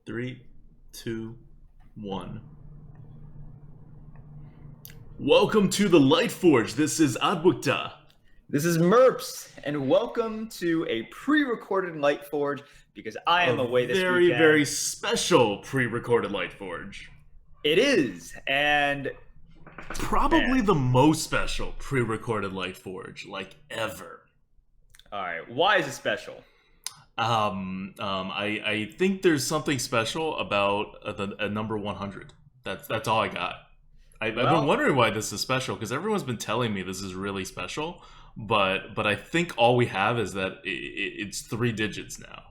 Three, two, one. Welcome to the Lightforge. This is ADWCTA. This is Merps, and welcome to a pre-recorded Lightforge because I am away this weekend. Very special pre-recorded Lightforge. It is, and probably the most special pre-recorded Lightforge like ever. All right, why is it special? I think there's something special about a number 100. That's all I got. I've been wondering why this is special because everyone's been telling me this is really special, but I think all we have is that it's 3 digits now.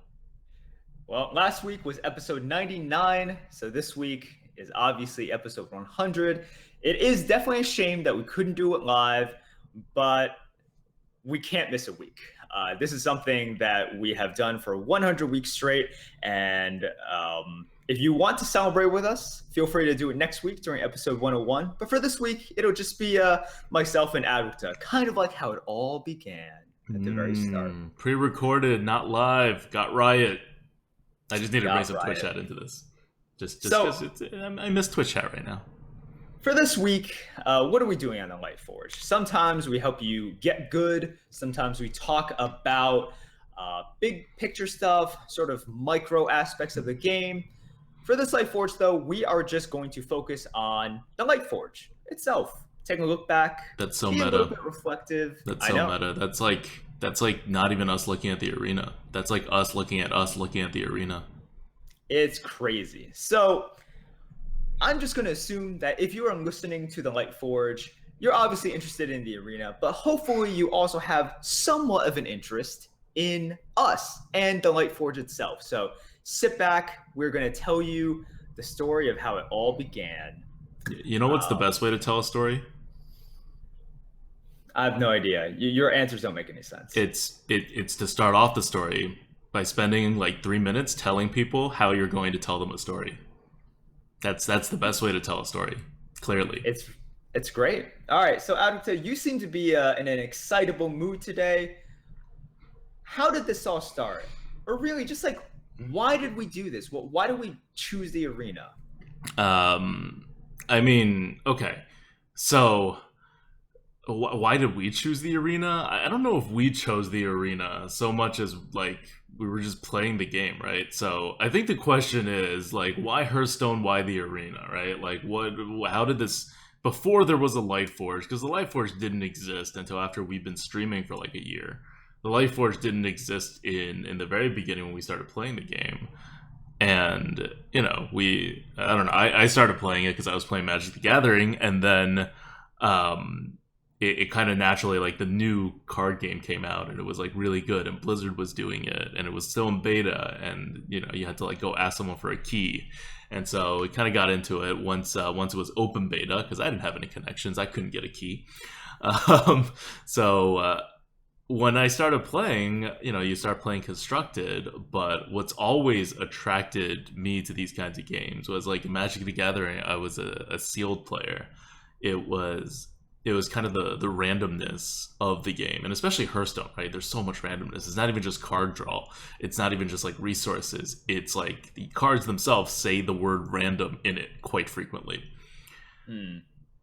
Well, last week was episode 99, so this week is obviously episode 100. It is definitely a shame that we couldn't do it live, but we can't miss a week. This is something that we have done for 100 weeks straight, and if you want to celebrate with us, feel free to do it next week during episode 101. But for this week, it'll just be myself and ADWCTA, kind of like how it all began at the very start. Pre-recorded, not live. Got Riot. I just need to bring some Twitch chat into this. Just because I miss Twitch chat right now. For this week, what are we doing on the Lightforge? Sometimes we help you get good. Sometimes we talk about big picture stuff, sort of micro aspects of the game. For this Lightforge, though, we are just going to focus on the Lightforge itself. Taking a look back. That's so meta. A little bit reflective. That's so meta. That's like not even us looking at the arena. That's like us looking at the arena. It's crazy. So I'm just going to assume that if you are listening to the Lightforge, you're obviously interested in the arena, but hopefully you also have somewhat of an interest in us and the Lightforge itself. So sit back. We're going to tell you the story of how it all began. You know what's the best way to tell a story? I have no idea. Your answers don't make any sense. It's to start off the story by spending like 3 minutes telling people how you're going to tell them a story. That's the best way to tell a story, clearly. It's great. All right, so ADWCTA, you seem to be in an excitable mood today. How did this all start? Or really, just like, why did we do this? Why did we choose the arena? I mean, okay. So, why did we choose the arena? I don't know if we chose the arena so much as, like, we were just playing the game, right? So, I think the question is, like, why Hearthstone, why the arena, right? Like, how did this... Before there was a Lightforge, because the Lightforge didn't exist until after we've been streaming for, like, a year. The Lightforge didn't exist in the very beginning when we started playing the game. And, you know, I don't know, I started playing it because I was playing Magic the Gathering, and then it kind of naturally, like, the new card game came out, and it was, like, really good, and Blizzard was doing it, and it was still in beta, and, you know, you had to, like, go ask someone for a key. And so we kind of got into it once it was open beta, because I didn't have any connections. I couldn't get a key. When I started playing, you know, you start playing constructed, but what's always attracted me to these kinds of games was, like, Magic the Gathering, I was a sealed player. It was kind of the randomness of the game, and especially Hearthstone, right? There's so much randomness. It's not even just card draw. It's not even just, like, resources. It's, like, the cards themselves say the word random in it quite frequently.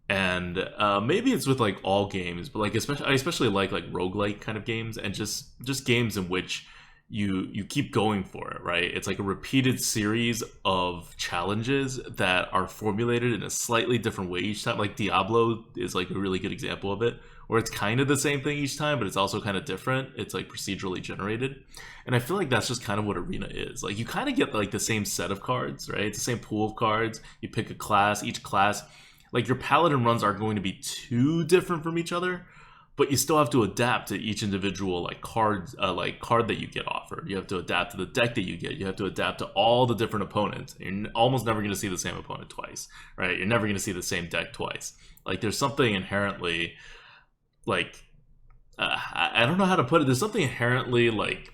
And maybe it's with, like, all games, but, like, I especially like roguelike kind of games, and just games in which you keep going for it, right? It's like a repeated series of challenges that are formulated in a slightly different way each time. Like Diablo is, like, a really good example of it, where it's kind of the same thing each time, but it's also kind of different. It's, like, procedurally generated. And I feel like that's just kind of what Arena is. Like, you kind of get, like, the same set of cards, right? It's the same pool of cards. You pick a class. Each class, like, your paladin runs aren't going to be too different from each other, but you still have to adapt to each individual, like, card that you get offered. You have to adapt to the deck that you get. You have to adapt to all the different opponents. You're almost never going to see the same opponent twice, right? You're never going to see the same deck twice. Like, there's something inherently, like, I don't know how to put it. There's something inherently, like,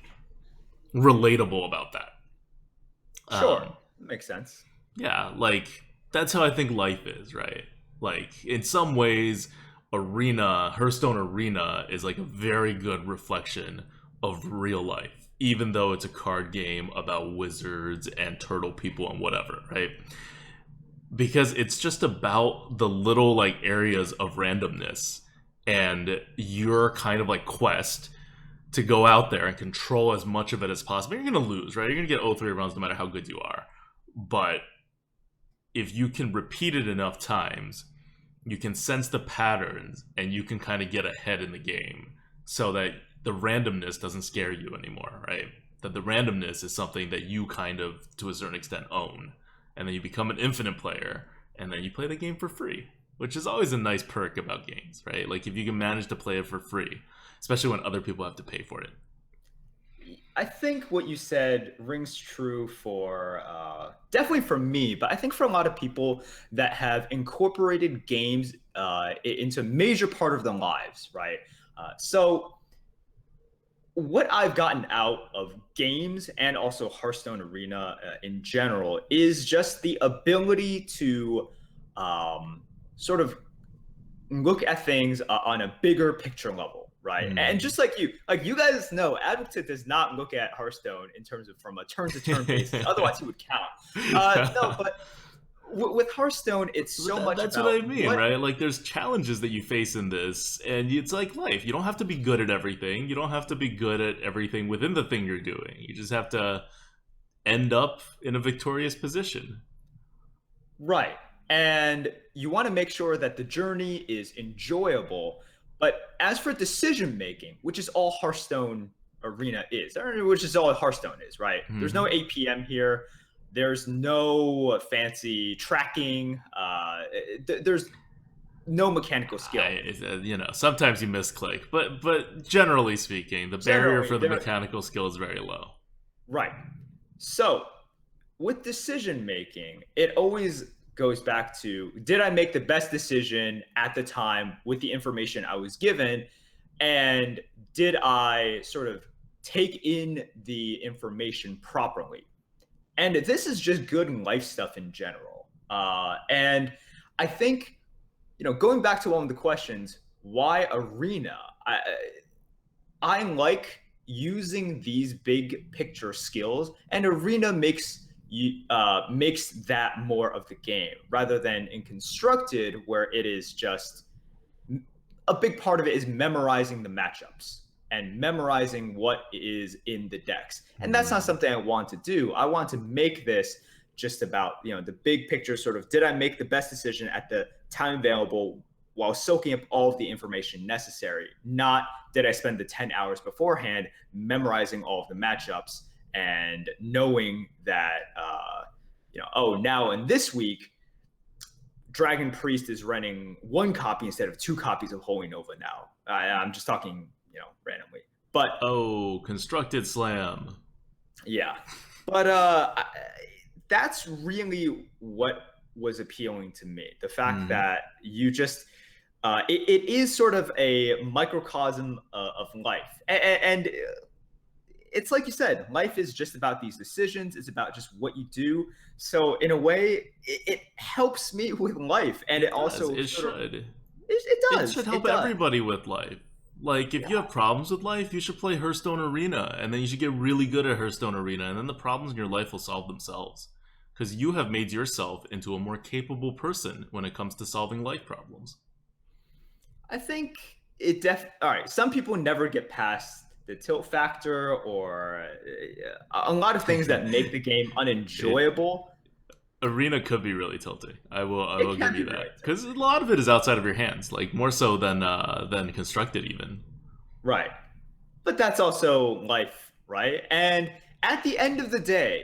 relatable about that. Sure, makes sense. Yeah, like, that's how I think life is, right? Like, in some ways, Hearthstone Arena is, like, a very good reflection of real life. even though it's a card game about wizards and turtle people and whatever, right? Because it's just about the little like areas of randomness and your kind of like quest to go out there and control as much of it as possible. You're going to lose, right? You're going to get 0-3 rounds no matter how good you are. But if you can repeat it enough times, you can sense the patterns and you can kind of get ahead in the game so that the randomness doesn't scare you anymore, right? That the randomness is something that you kind of, to a certain extent, own. And then you become an infinite player, and then you play the game for free, which is always a nice perk about games, right? Like if you can manage to play it for free, especially when other people have to pay for it. I think what you said rings true for definitely for me, but I think for a lot of people that have incorporated games into a major part of their lives, right? So what I've gotten out of games and also Hearthstone Arena in general is just the ability to sort of look at things on a bigger picture level, right? And just like you guys know, ADWCTA does not look at Hearthstone in terms of from a turn-to-turn basis. Otherwise, he would count. No, but with Hearthstone, it's so much That's about what I mean, right? Like there's challenges that you face in this, and it's like life. You don't have to be good at everything. You don't have to be good at everything within the thing you're doing. You just have to end up in a victorious position. Right. And you want to make sure that the journey is enjoyable. But as for decision making, which is all Hearthstone Arena is, or which is all Hearthstone is, right? There's no APM here. There's no fancy tracking. There's no mechanical skill. You know, sometimes you misclick, but generally speaking, the barrier for the mechanical skill is very low. Right. So with decision making, it always goes back to, did I make the best decision at the time with the information I was given? And did I sort of take in the information properly? And this is just good in life stuff in general. And I think, you know, going back to one of the questions, why Arena? I like using these big picture skills, and Arena makes that more of the game rather than in Constructed, where it is just a big part of it is memorizing the matchups and memorizing what is in the decks. And that's not something I want to do. I want to make this just about, you know, the big picture sort of, did I make the best decision at the time available while soaking up all of the information necessary? Not did I spend the 10 hours beforehand memorizing all of the matchups and knowing that, you know, oh, now in this week, Dragon Priest is running 1 copy instead of 2 copies of Holy Nova now. I'm just talking, you know, randomly. But Constructed Slam. Yeah, but that's really what was appealing to me. The fact that you just it is sort of a microcosm of life, and it's like you said, life is just about these decisions. It's about just what you do. So in a way, it helps me with life, and it also should. It does. It should help everybody with life. Like, if you have problems with life, you should play Hearthstone Arena, and then you should get really good at Hearthstone Arena, and then the problems in your life will solve themselves. Because you have made yourself into a more capable person when it comes to solving life problems. I think it all right, some people never get past the tilt factor or a lot of things that make the game unenjoyable. Arena could be really tilting. I will give you that, because a lot of it is outside of your hands, like more so than Constructed even. Right, but that's also life, right? And at the end of the day,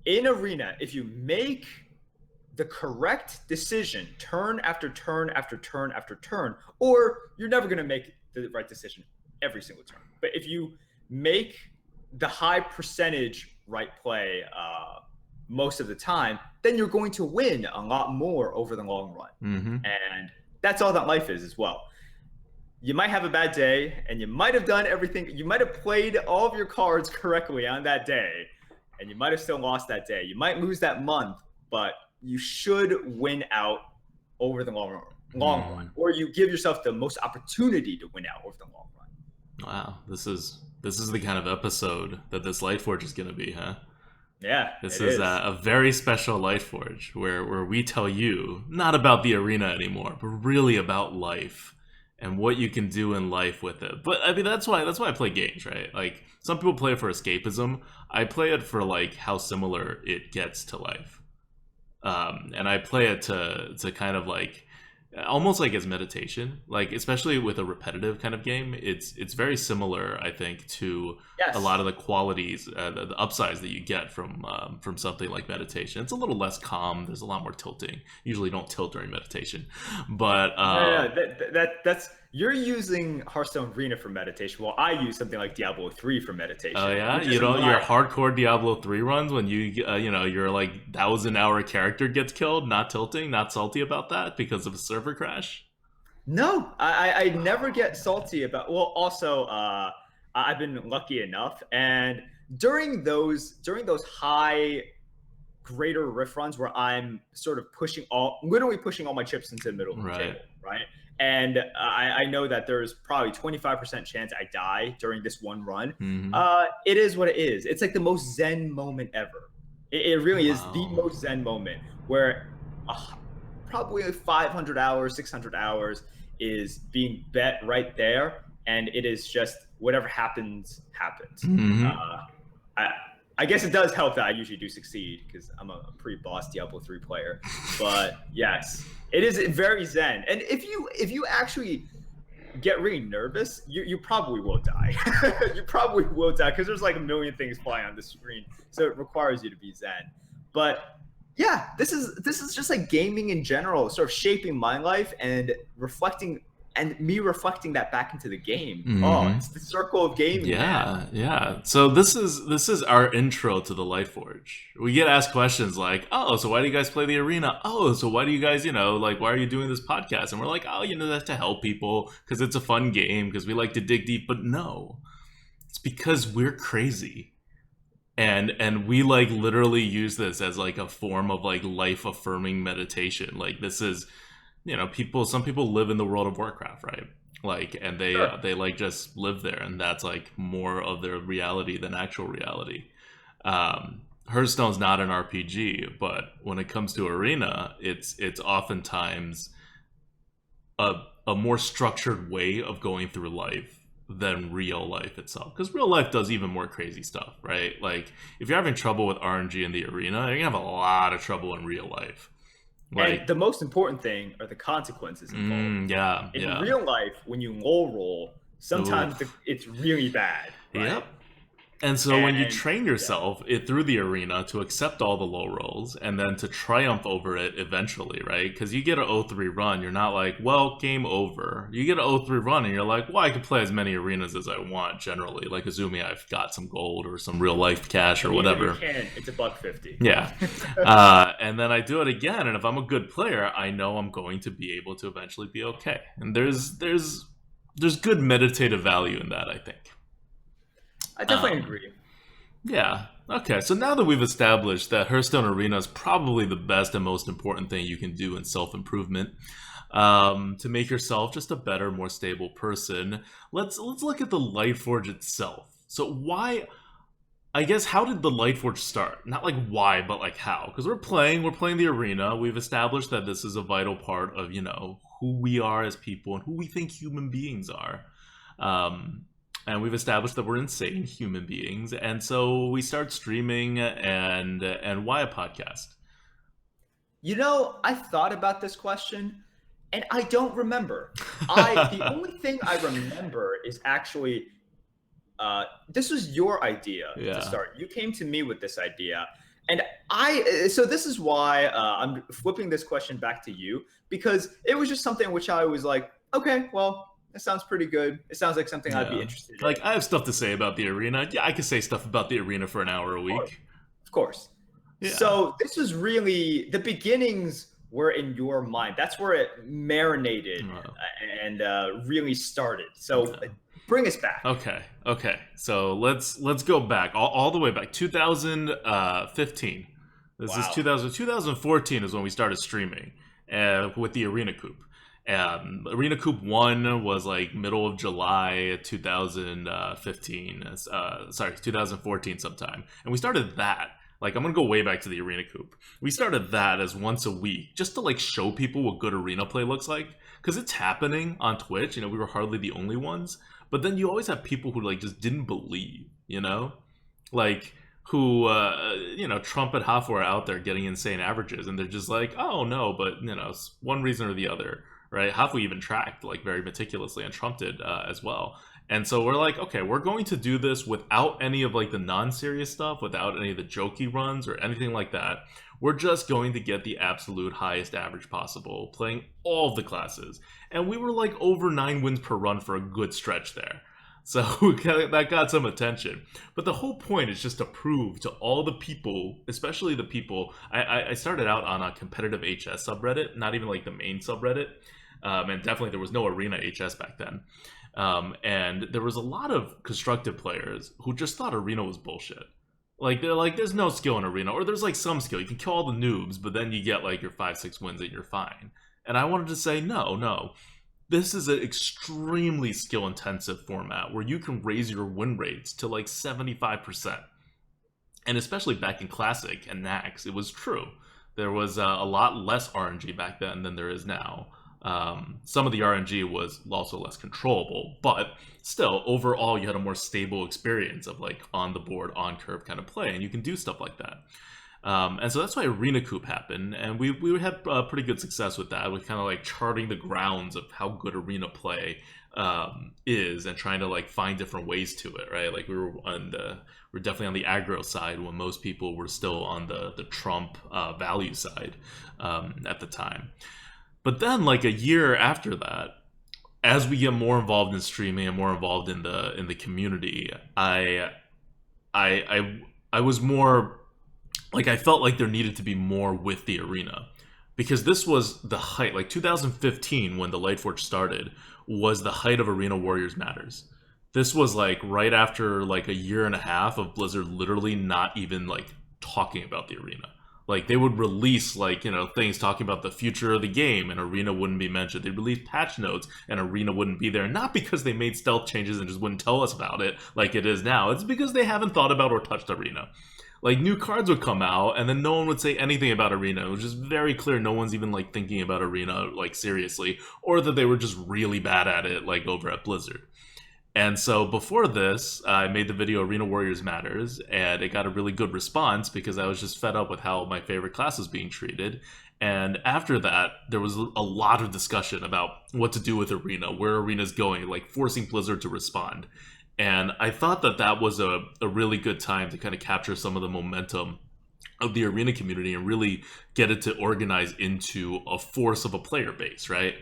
in Arena, if you make the correct decision turn after turn after turn after turn, or you're never going to make the right decision every single turn, but if you make the high percentage right play most of the time, then you're going to win a lot more over the long run. And that's all that life is as well. You might have a bad day, and you might have done everything. You might have played all of your cards correctly on that day, and you might have still lost that day. You might lose that month, but you should win out over the long run, or you give yourself the most opportunity to win out over the long run. Wow, this is this is the kind of episode that this Lightforge is going to be, huh? Yeah, This it is is. a very special Lightforge where we tell you not about the arena anymore, but really about life and what you can do in life with it. But I mean, that's why I play games, right? Like some people play it for escapism. I play it for like how similar it gets to life, and I play it to kind of like almost like as meditation, like especially with a repetitive kind of game. It's very similar, I think, to a Yes. lot of the qualities, the upsides that you get from something like meditation. It's a little less calm. There's a lot more tilting. Usually don't tilt during meditation, but No, that's you're using Hearthstone Arena for meditation. Well, I use something like Diablo 3 for meditation. oh yeah, Which is your why hardcore Diablo 3 runs when your like 1,000-hour character gets killed, not tilting, not salty about that because of a server crash. no, I never get salty about. Well, also, I've been lucky enough, and during those high greater riff runs where I'm sort of literally pushing all my chips into the middle of the Right. table, right? And I know that there's probably 25% chance I die during this one run. Hmm. It is what it is. It's like the most zen moment ever. It really is the Wow. most zen moment where uh, probably 500 hours, 600 hours is being bet right there. And it is just whatever happens, happens. Hmm. I, I guess it does help that I usually do succeed because I'm a pre-boss Diablo 3 player. But yes, it is very zen. And if you actually get really nervous, you probably will die. You probably will die because there's like a million things flying on the screen, so it requires you to be zen. But yeah, this is just like gaming in general, sort of shaping my life and reflecting that back into the game. Oh, Hmm. it's the circle of gaming, man. Yeah. So this is our intro to the Lightforge. We get asked questions like, "Oh, so why do you guys play the arena? Oh, so why do you guys, like, why are you doing this podcast?" And we're like, "Oh, that's to help people because it's a fun game because we like to dig deep." But no, it's because we're crazy, and we like literally use this as like a form of like life affirming meditation. Like this is some people live in the world of Warcraft, right? Like, and Sure. they like just live there, and that's like more of their reality than actual reality. Hearthstone's not an RPG, but when it comes to arena, it's oftentimes a more structured way of going through life than real life itself, because real life does even more crazy stuff, right? Like if you're having trouble with RNG in the arena, you're gonna have a lot of trouble in real life. And Like, the most important thing are the consequences involved. yeah, In yeah. real life, when you low roll, sometimes Oof. it's really bad, right? Yep. And so when you And train yeah, yourself through the arena to accept all the low rolls and then to triumph over it eventually, right? Because you get an 0-3 run, you're not like, well, game over. You get an 0-3 run and you're like, well, I can play as many arenas as I want generally. Like, assuming I've got some gold or some real life cash or and even if you whatever. can, it's a buck 50. Yeah. And then I do it again. And if I'm a good player, I know I'm going to be able to eventually be okay. And there's good meditative value in that, I think. I definitely Um, agree. Yeah. Okay. So now that we've established that Hearthstone Arena is probably the best and most important thing you can do in self improvement, to make yourself just a better, more stable person, let's look at the Lightforge itself. So why? I guess how did the Lightforge start? Not like why, but like how? Because we're playing the arena. We've established that this is a vital part of who we are as people and who we think human beings are. Um, and we've established that we're insane human beings, and so we start streaming. And why a podcast? I thought about this question and I don't remember. The only thing I remember is actually this was your idea to Yeah. start. You came to me with this idea, and so this is why I'm flipping this question back to you because it was just something which I was like, okay, well, that sounds pretty good. It sounds like something I'd be Yeah. interested in. Like I have stuff to say about the arena. Yeah, I could say stuff about the arena for an hour a Of course. week. Of course. Yeah. So this was really the beginnings were in your mind. That's where it marinated Well, and really started. So bring us back. okay. So let's go back all the way back 2015. This is Wow. 2014 is when we started streaming with the Arena Coop. Arena Coop 1 was like middle of July 2015, 2014 sometime. And we started that. Like, I'm going to go way back to the Arena Coop. We started that as once a week just to like show people what good arena play looks like. Because it's happening on Twitch. We were hardly the only ones. But then you always have people who like just didn't believe, Like, who, Trump and Hoff were out there getting insane averages. And they're just like, oh no, but, it's one reason or the other. Right, Hafu even tracked like very meticulously, and Trump did as well. And so we're like, okay, we're going to do this without any of like the non-serious stuff, without any of the jokey runs or anything like that. We're just going to get the absolute highest average possible, playing all of the classes. And we were like over 9 wins per run for a good stretch there. So that got some attention. But the whole point is just to prove to all the people, especially the people, I started out on a competitive HS subreddit, not even like the main subreddit. And definitely there was no arena HS back then. And there was a lot of constructive players who just thought arena was bullshit. Like, they're like, there's no skill in arena, or there's like some skill. You can kill all the noobs, but then you get like your 5-6 wins and you're fine. And I wanted to say, no. This is an extremely skill-intensive format where you can raise your win rates to like 75%. And especially back in Classic and Nax, it was true. There was a lot less RNG back then than there is now. Some of the RNG was also less controllable, but still, overall, you had a more stable experience of like on the board, on curve kind of play, and you can do stuff like that. And so that's why Arena Coop happened, and we had pretty good success with that, with kind of like charting the grounds of how good arena play is, and trying to like find different ways to it, right? Like we're definitely on the aggro side when most people were still on the Trump value side at the time. But then like a year after that, as we get more involved in streaming and more involved in the community, I was more like, I felt like there needed to be more with the arena, because this was the height, like 2015 when the Lightforge started was the height of Arena Warriors Matters. This was like right after like a year and a half of Blizzard literally not even like talking about the arena. Like, they would release like, things talking about the future of the game, and arena wouldn't be mentioned. They'd release patch notes and arena wouldn't be there. Not because they made stealth changes and just wouldn't tell us about it like it is now. It's because they haven't thought about or touched arena. Like, new cards would come out, and then no one would say anything about arena. It was just very clear no one's even like thinking about arena like seriously, or that they were just really bad at it like over at Blizzard. And so before this, I made the video Arena Warriors Matters, and it got a really good response because I was just fed up with how my favorite class was being treated. And after that, there was a lot of discussion about what to do with Arena, where Arena's going, like forcing Blizzard to respond. And I thought that that was a really good time to kind of capture some of the momentum of the Arena community and really get it to organize into a force of a player base, right?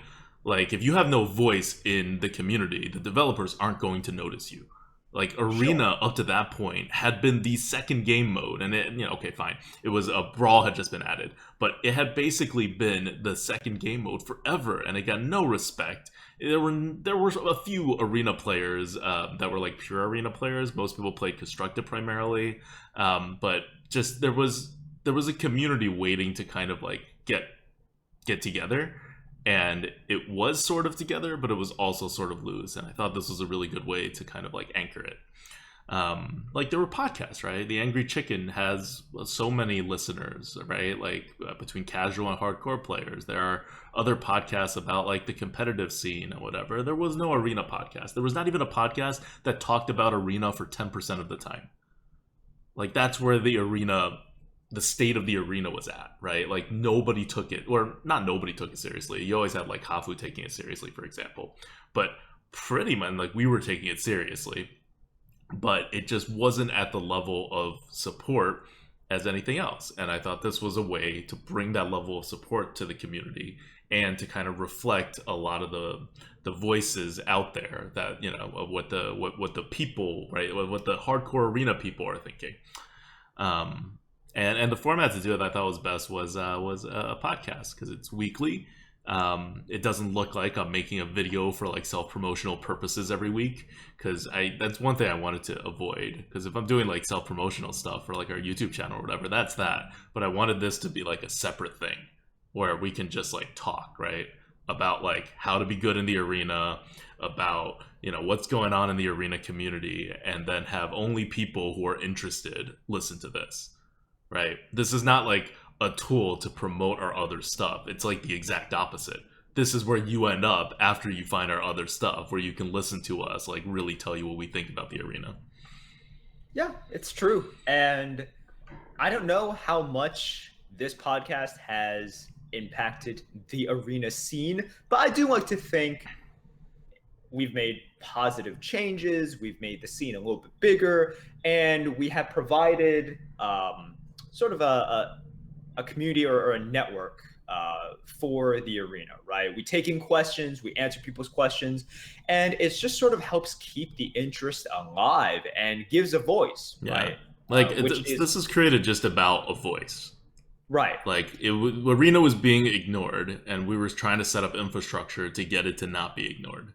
Like, if you have no voice in the community, the developers aren't going to notice you. Like, Arena, up to that point, had been the second game mode, and it, okay, fine. It was a Brawl had just been added, but it had basically been the second game mode forever, and it got no respect. There were a few Arena players that were like pure Arena players. Most people played Constructed primarily, but just there was a community waiting to kind of like get together. And it was sort of together, but it was also sort of loose. And I thought this was a really good way to kind of like anchor it. Like, there were podcasts, right? The Angry Chicken has so many listeners, right? Like between casual and hardcore players. There are other podcasts about like the competitive scene and whatever. There was no arena podcast. There was not even a podcast that talked about arena for 10% of the time. Like, that's where the state of the arena was at, right? Like, nobody took it, or not nobody took it seriously. You always had like Hafu taking it seriously, for example, but pretty much like we were taking it seriously, but it just wasn't at the level of support as anything else. And I thought this was a way to bring that level of support to the community and to kind of reflect a lot of the voices out there that, of what the people, right, what the hardcore arena people are thinking. And the format to do it I thought was best was a podcast, because it's weekly. It doesn't look like I'm making a video for like self-promotional purposes every week, because that's one thing I wanted to avoid. Because if I'm doing like self-promotional stuff for like our YouTube channel or whatever, that's that. But I wanted this to be like a separate thing where we can just like talk, right? about like how to be good in the arena, about what's going on in the arena community, and then have only people who are interested listen to this, right? This is not like a tool to promote our other stuff. It's like the exact opposite. This is where you end up after you find our other stuff, where you can listen to us like really tell you what we think about the arena. Yeah, it's true. And I don't know how much this podcast has impacted the arena scene, but I do like to think we've made positive changes. We've made the scene a little bit bigger, and we have provided sort of a community or a network for the arena, right? We take in questions, we answer people's questions, and it just sort of helps keep the interest alive and gives a voice, right? Like this is created just about a voice. Right. Like arena was being ignored, and we were trying to set up infrastructure to get it to not be ignored.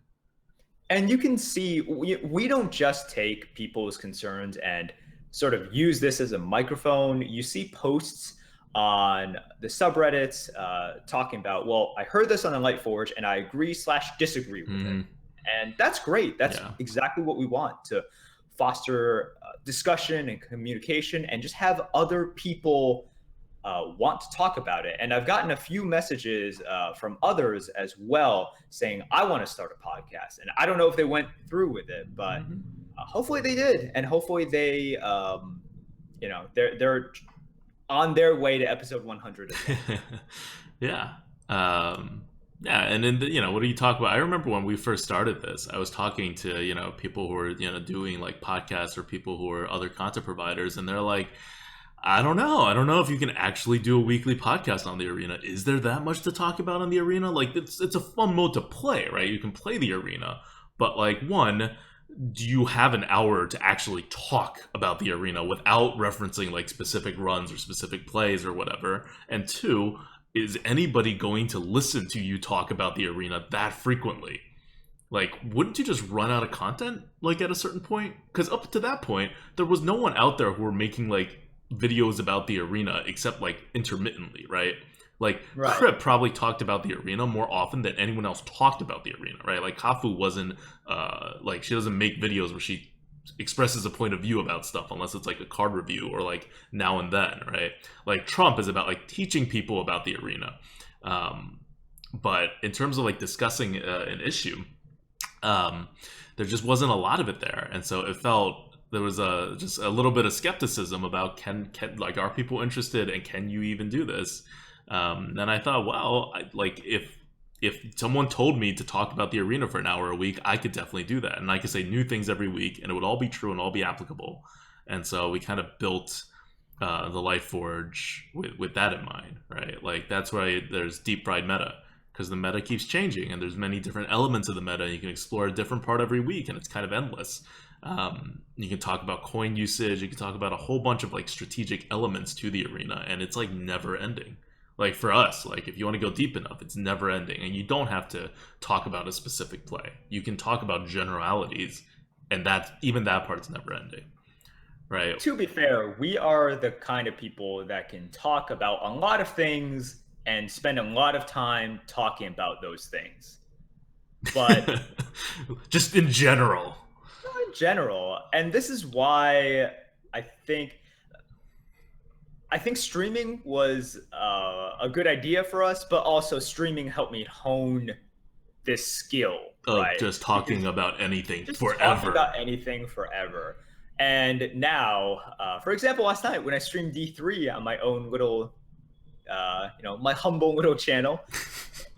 And you can see we don't just take people's concerns and sort of use this as a microphone. You see posts on the subreddits talking about, well, I heard this on the Lightforge and I agree/disagree with it. And that's great. That's exactly what we want, to foster discussion and communication and just have other people want to talk about it. And I've gotten a few messages from others as well saying, I want to start a podcast. And I don't know if they went through with it, but hopefully they did. And hopefully they, they're on their way to episode 100 as well. Yeah. And then, what do you talk about? I remember when we first started this, I was talking to, people who were, doing like podcasts or people who are other content providers. And they're like, I don't know if you can actually do a weekly podcast on the arena. Is there that much to talk about on the arena? Like, it's a fun mode to play, right? You can play the arena. But like, one, do you have an hour to actually talk about the arena without referencing like specific runs or specific plays or whatever? And two, is anybody going to listen to you talk about the arena that frequently? Like, wouldn't you just run out of content like at a certain point? Because up to that point, there was no one out there who were making like videos about the arena except like intermittently, right? Like Crip probably talked about the arena more often than anyone else talked about the arena, right? Like Kafu wasn't like, she doesn't make videos where she expresses a point of view about stuff unless it's like a card review or like now and then, right? Like Trump is about like teaching people about the arena, but in terms of like discussing an issue, there just wasn't a lot of it there. And so it felt there was just a little bit of skepticism about can like, are people interested and can you even do this? And I thought, well, if someone told me to talk about the arena for an hour a week, I could definitely do that. And I could say new things every week and it would all be true and all be applicable. And so we kind of built the Lightforge with that in mind, right? Like that's why there's deep fried meta, because the meta keeps changing and there's many different elements of the meta. You can explore a different part every week and it's kind of endless. You can talk about coin usage. You can talk about a whole bunch of like strategic elements to the arena, and it's like never ending. Like for us, like if you want to go deep enough, it's never ending, and you don't have to talk about a specific play. You can talk about generalities, and even that part's never ending, right? To be fair, we are the kind of people that can talk about a lot of things and spend a lot of time talking about those things. But just in general. In general, and this is why I think streaming was a good idea for us, but also streaming helped me hone this skill of right? Just talking about anything forever. Talking about anything forever. And now, for example, last night when I streamed D3 on my own little, my humble little channel,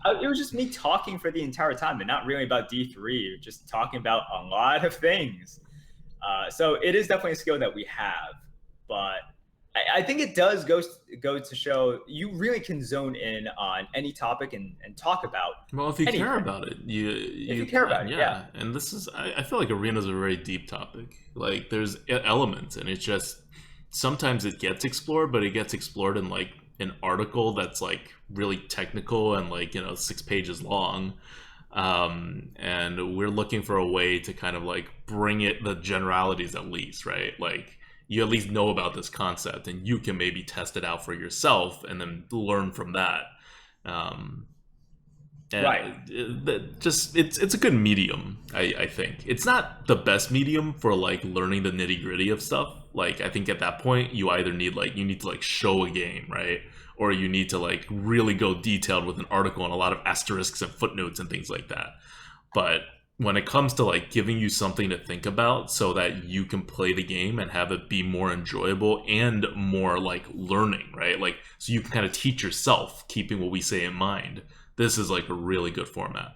it was just me talking for the entire time and not really about D3, just talking about a lot of things. So it is definitely a skill that we have, but I think it does go to show you really can zone in on any topic and talk about. Well, if you care about it, you care about it, yeah. And this is, I feel like arena is a very deep topic. Like there's elements, and it's just sometimes it gets explored, but it gets explored in like an article that's like really technical and like 6 pages long. And we're looking for a way to kind of like bring it the generalities at least, right? Like you at least know about this concept and you can maybe test it out for yourself and then learn from that. Right. It's a good medium. I think it's not the best medium for like learning the nitty gritty of stuff. Like I think at that point you either need like you need to like show a game, right, or you need to like really go detailed with an article and a lot of asterisks and footnotes and things like that. But when it comes to like giving you something to think about so that you can play the game and have it be more enjoyable and more like learning, right? Like so you can kind of teach yourself, keeping what we say in mind. This is like a really good format.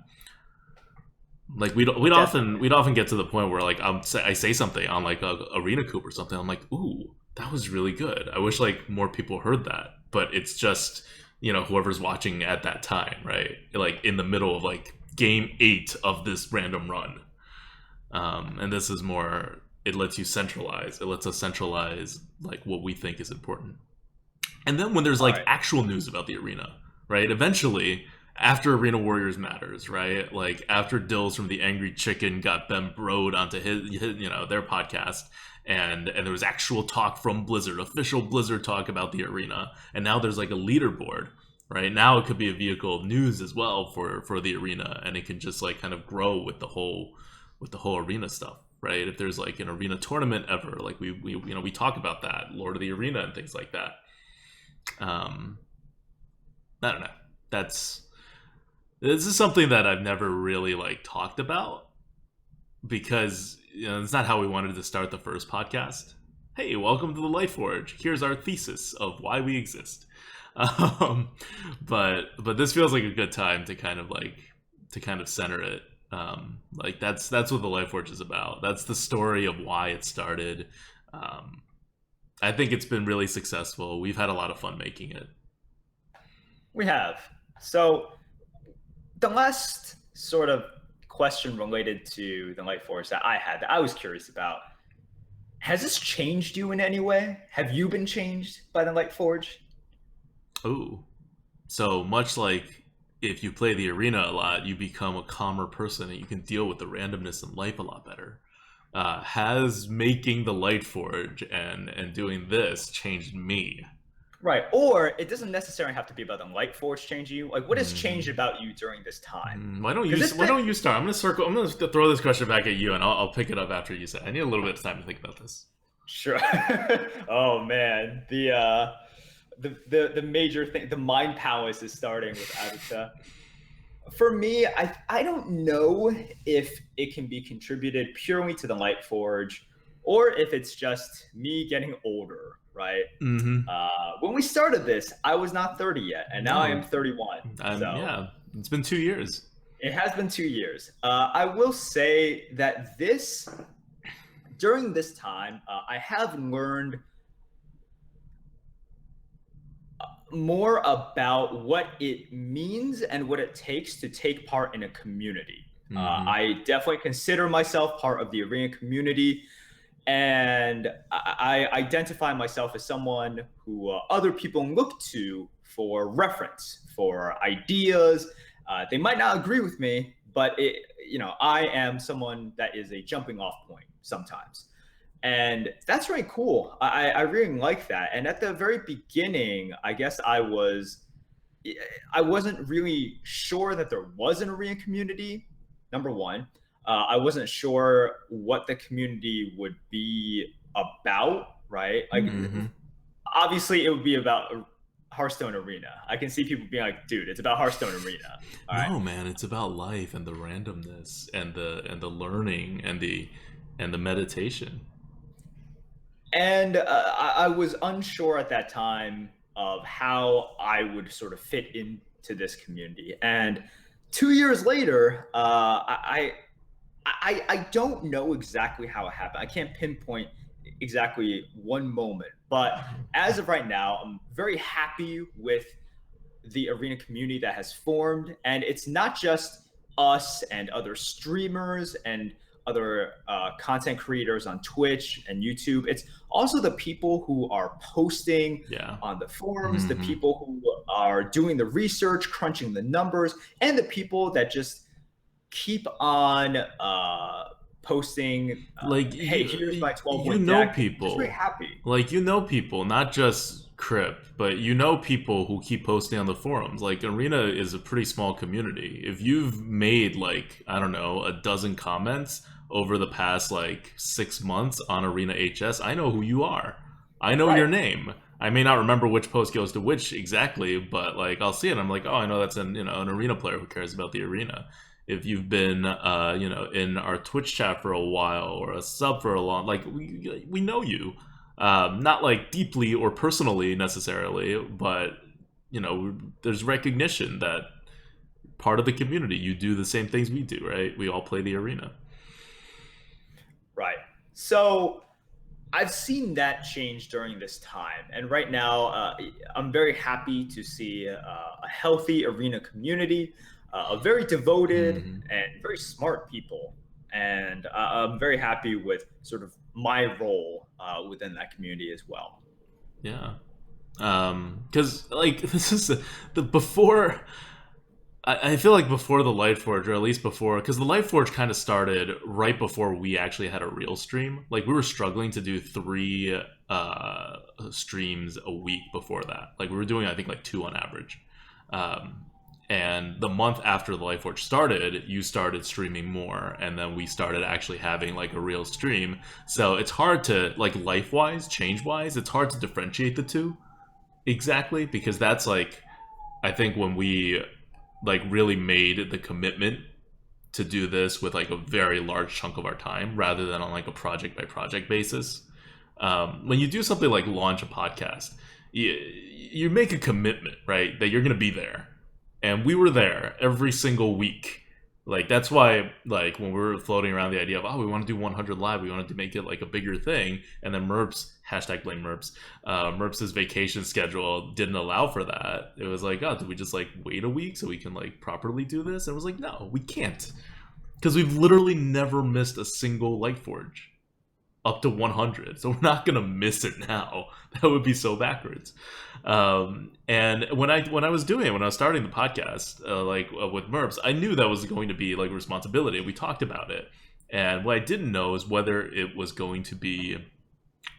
Like we'd often get to the point where like I say something on like a arena coop or something. I'm like, ooh, that was really good. I wish like more people heard that. But it's just whoever's watching at that time, right? Like in the middle of like game 8 of this random run, and this is more. It lets you centralize. It lets us centralize like what we think is important. And then when there's like actual news about the arena, right? Eventually after Arena Warriors matters, right? Like after Dills from the Angry Chicken got Ben Brode onto his their podcast, and there was actual talk from Blizzard, official Blizzard talk about the arena, and now there's like a leaderboard, right? Now it could be a vehicle of news as well for the arena, and it can just like kind of grow with the whole arena stuff, right? If there's like an arena tournament ever, like we talk about that, Lord of the Arena and things like that. I don't know. This is something that I've never really like talked about because it's not how we wanted to start the first podcast. Hey, welcome to the Lightforge. Here's our thesis of why we exist. But this feels like a good time to kind of center it. Like that's what the Lightforge is about. That's the story of why it started. I think it's been really successful. We've had a lot of fun making it. We have. So the last sort of question related to the Lightforge that I was curious about, has this changed you in any way? Have you been changed by the Lightforge? Oh, so much like if you play the arena a lot, you become a calmer person and you can deal with the randomness in life a lot better. Has making the Lightforge and doing this changed me? Right, or it doesn't necessarily have to be about the Lightforge changing you. Like, what has changed about you during this time? Why don't you start? I'm gonna throw this question back at you, and I'll pick it up after you say. I need a little bit of time to think about this. Sure. Oh man, the major thing, the mind palace is starting with ADWCTA. For me, I don't know if it can be contributed purely to the Lightforge, or if it's just me getting older. Right. Mm-hmm. When we started this, I was not 30 yet, and now I am 31. Yeah, it's been 2 years. It has been 2 years. I will say that during this time, I have learned more about what it means and what it takes to take part in a community. Mm-hmm. I definitely consider myself part of the arena community. And I identify myself as someone who other people look to for reference, for ideas. They might not agree with me, but I am someone that is a jumping off point sometimes. And that's really cool. I really like that. And at the very beginning, I guess I wasn't really sure that there was an arena community, number one. I wasn't sure what the community would be about, right? Like, obviously, it would be about Hearthstone Arena. I can see people being like, "Dude, it's about Hearthstone Arena." No, man, it's about life and the randomness and the learning and the meditation. And I was unsure at that time of how I would sort of fit into this community. And 2 years later, I don't know exactly how it happened. I can't pinpoint exactly one moment, but as of right now, I'm very happy with the arena community that has formed. And it's not just us and other streamers and other content creators on Twitch and YouTube. It's also the people who are posting on the forums, the people who are doing the research, crunching the numbers, and the people that just keep on posting, Like hey, here's my 12 you wood know deck. Just very people, happy. like you know people, not just Crypt, but you know people who keep posting on the forums. Like Arena is a pretty small community. If you've made like I don't know a dozen comments over the past like 6 months on Arena HS, I know who you are. I know Right. your name. I may not remember which post goes to which exactly, but like I'll see it. I'm like, oh, I know that's an arena player who cares about the arena. If you've been in our Twitch chat for a while or a sub for a long, like we know you, not like deeply or personally necessarily, but there's recognition that part of the community you do the same things we do, right? We all play the arena. Right. So I've seen that change during this time. And right now, I'm very happy to see a healthy arena community, a very devoted Hmm. and very smart people. And I'm very happy with sort of my role within that community as well. Yeah. Because like this is the before. I feel like before the Lightforge, or at least before, because the Lightforge kind of started right before we actually had a real stream. Like we were struggling to do 3 streams a week before that. Like we were doing, I think, like 2 on average. Um, and the month after the Lightforge started, you started streaming more, and then we started actually having like a real stream. So it's hard to like life wise, change wise, it's hard to differentiate the two exactly because that's like I think when we like really made the commitment to do this with like a very large chunk of our time rather than on like a project by project basis. When you do something like launch a podcast, you make a commitment, right? That you're going to be there. And we were there every single week. Like that's why like when we were floating around the idea of we want to do 100 live, we wanted to make it like a bigger thing, and then Merps #blame Merps, Merps's vacation schedule didn't allow for that. It was like, oh, do we just like wait a week so we can like properly do this? And it was like, no, we can't, because we've literally never missed a single Lightforge up to 100, so we're not gonna miss it now. That would be so backwards. And when I was doing it, when I was starting the podcast, with Merps, I knew that was going to be like a responsibility. We talked about it, and what I didn't know is whether it was going to be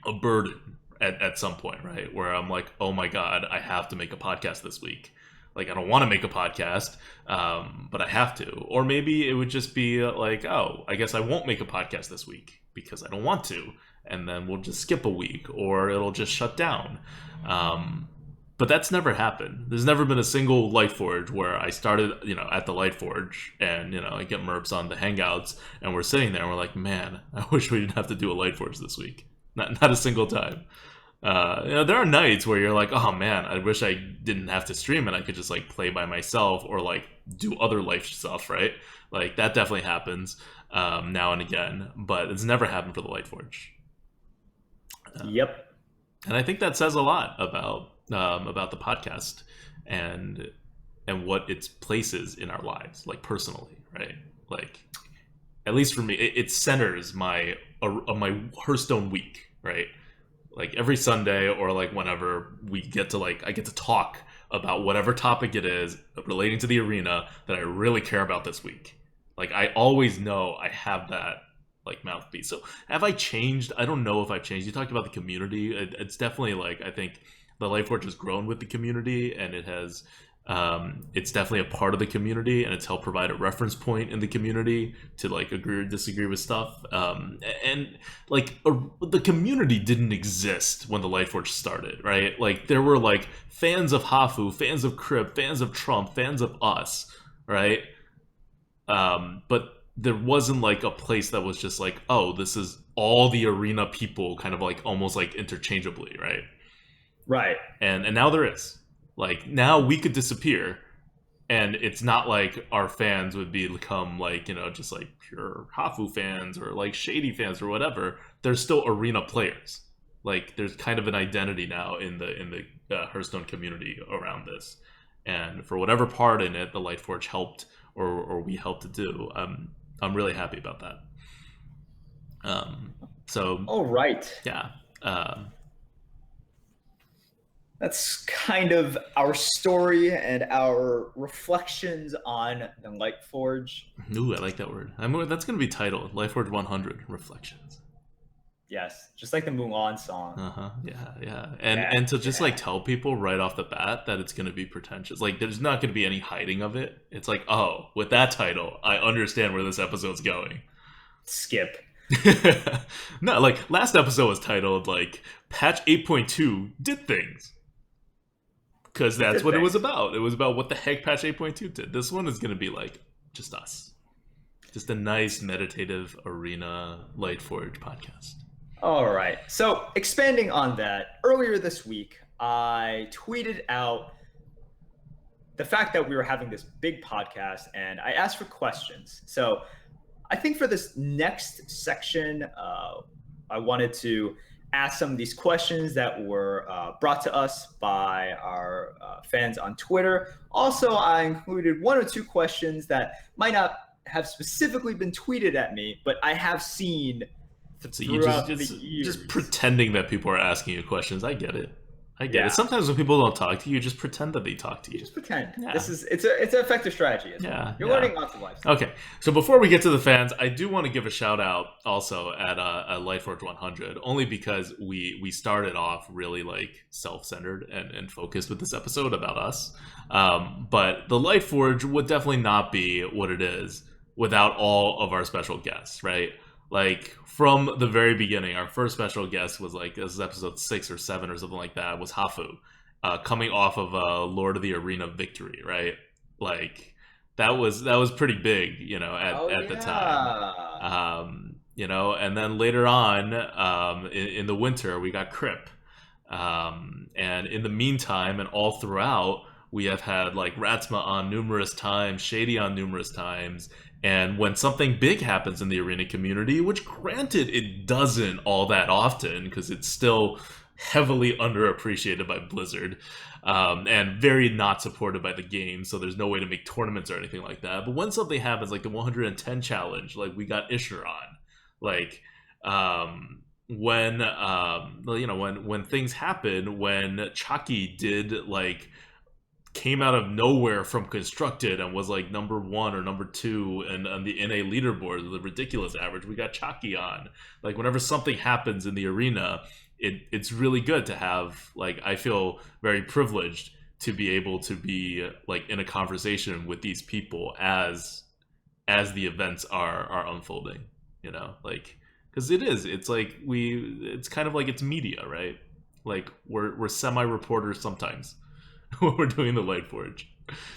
a burden at some point, right? Where I'm like, oh my god, I have to make a podcast this week. Like I don't want to make a podcast, but I have to. Or maybe it would just be like, oh, I guess I won't make a podcast this week because I don't want to, and then we'll just skip a week, or it'll just shut down. But that's never happened. There's never been a single Lightforge where I started, at the Lightforge, and I get Merps on the Hangouts, and we're sitting there, and we're like, man, I wish we didn't have to do a Lightforge this week. Not a single time. There are nights where you're like, oh man, I wish I didn't have to stream and I could just like play by myself or like do other life stuff, right? Like that definitely happens now and again, but it's never happened for the Lightforge. Yep. And I think that says a lot about the podcast and what its place is in our lives, like personally, right? Like at least for me, it centers my Hearthstone week, right? Like every Sunday or like whenever we get to like I get to talk about whatever topic it is relating to the arena that I really care about this week. Like I always know I have that like mouthpiece. So have I changed? I don't know if I've changed. You talked about the community. It's definitely like I think the Lightforge has grown with the community, and it has it's definitely a part of the community, and it's helped provide a reference point in the community to like agree or disagree with stuff. And like the community didn't exist when the Lightforge started, right? Like there were like fans of Hafu, fans of Crypt, fans of Trump, fans of us, right? But there wasn't like a place that was just like, oh, this is all the arena people kind of like almost like interchangeably, right? Right. And now there is. Like now we could disappear, and it's not like our fans would become like just like pure Hafu fans or like shady fans or whatever. They're still arena players. Like there's kind of an identity now in the Hearthstone community around this, and for whatever part in it the Lightforge helped or we helped to do, I'm really happy about that. So All right. yeah. that's kind of our story and our reflections on the Lightforge. Ooh, I like that word. That's going to be titled Lightforge 100 Reflections. Yes, just like the Mulan song. Yeah. Yeah, And to just yeah. like tell people right off the bat that it's going to be pretentious. Like there's not going to be any hiding of it. It's like, oh, with that title, I understand where this episode's going. Skip. No, like last episode was titled like Patch 8.2 did things. Because It that's did what it was things. about. It was about what the heck Patch 8.2 did. This one is going to be like just us. Just a nice meditative arena Lightforge podcast. All right. So, expanding on that, earlier this week, I tweeted out the fact that we were having this big podcast and I asked for questions. So, I think for this next section, I wanted to ask some of these questions that were brought to us by our fans on Twitter. Also, I included one or two questions that might not have specifically been tweeted at me, but I have seen So you throughout the just years. pretending that people are asking you questions. I get it. I get it. Yeah, Sometimes when people don't talk to you, just pretend that they talk to you you. just pretend. Yeah. It's an effective strategy as well. Yeah, You're yeah. learning lots of life skills. Okay, so before we get to the fans, I do want to give a shout out also at Lightforge 100, only because we started off really like self-centered and focused with this episode about us. But the Lightforge would definitely not be what it is without all of our special guests, right? Like from the very beginning, our first special guest was like this is episode 6 or 7 or something like that. Was Hafu, coming off of Lord of the Arena victory, right? Like that was pretty big, at the time. And then later on, in the winter, we got Crip, and in the meantime, and all throughout, we have had like Ratsma on numerous times, Shady on numerous times, and when something big happens in the arena community, which granted it doesn't all that often because it's still heavily underappreciated by Blizzard, and very not supported by the game, so there's no way to make tournaments or anything like that. But when something happens, like the 110 challenge, like we got Isher on, like when things happen, when Chucky did like came out of nowhere from constructed and was like number 1 or number 2 and on the NA leaderboard, the ridiculous average, we got Chucky on. Like whenever something happens in the arena, it's really good to have, like, I feel very privileged to be able to be like in a conversation with these people as the events are unfolding, like, because it's like it's kind of like it's media, right? Like we're semi reporters sometimes when we're doing the Lightforge.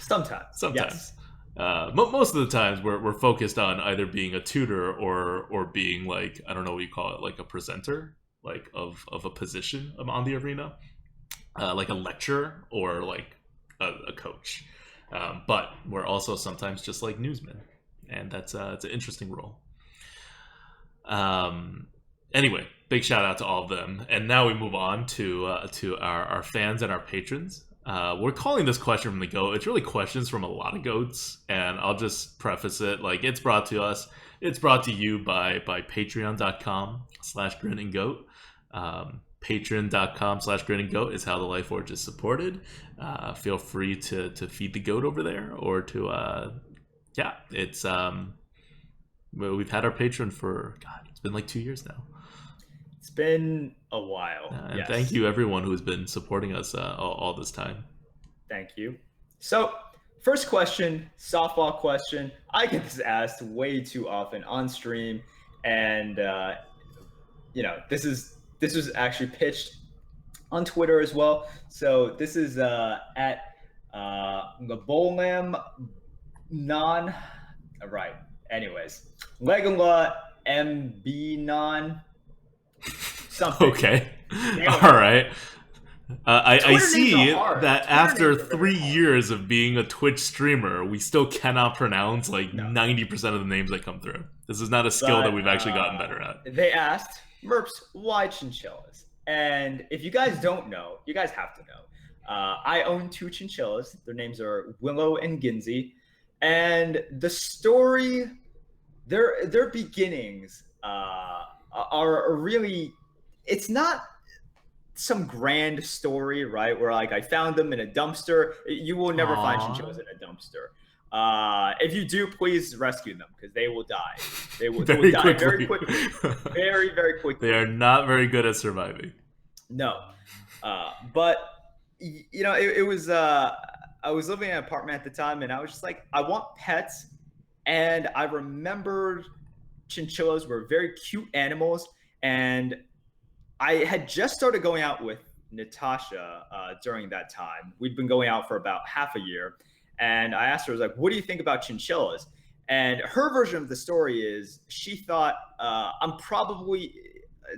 Sometimes. Sometimes. Yes. Most of the times we're focused on either being a tutor or being like, I don't know what you call it, like a presenter, like of a position on the arena, like a lecturer or like a coach. But we're also sometimes just like newsmen, and it's an interesting role. Anyway, big shout out to all of them, and now we move on to our fans and our patrons. We're calling this question from the goat. It's really questions from a lot of goats, and I'll just preface it like it's brought to us. It's brought to you by patreon.com/grinninggoat. Patreon.com/grinninggoat is how the Lightforge is supported. Feel free to feed the goat over there, or to it's we've had our patron for, God, it's been like 2 years now. It's been a while. And yes. Thank you everyone who has been supporting us all this time. Thank you. So, first question, softball question. I get this asked way too often on stream, and this was actually pitched on Twitter as well. So this is at Ngabolam Non. All right. Anyways, Legala MB Non. Something. Okay. All right. I see that Twitter after names are very 3 hard. years of being a Twitch streamer, we still cannot pronounce like No. 90% of the names that come through. This is not a skill that we've actually gotten better at. They asked, Merps, why chinchillas? And if you guys don't know, you guys have to know. I own 2 chinchillas. Their names are Willow and Ginzy. And the story, their beginnings are really, it's not some grand story, right? Where like I found them in a dumpster. You will never find Aw. chinchillas in a dumpster. If you do, please rescue them because they will die. They will Very die quickly. very quickly, very very quickly. They are not very good at surviving. No, but you know, it was. I was living in an apartment at the time, and I was just like, I want pets, and I remembered chinchillas were very cute animals, and I had just started going out with Natasha during that time. We'd been going out for about half a year, and I asked her, I was like, "What do you think about chinchillas?" And her version of the story is she thought I'm probably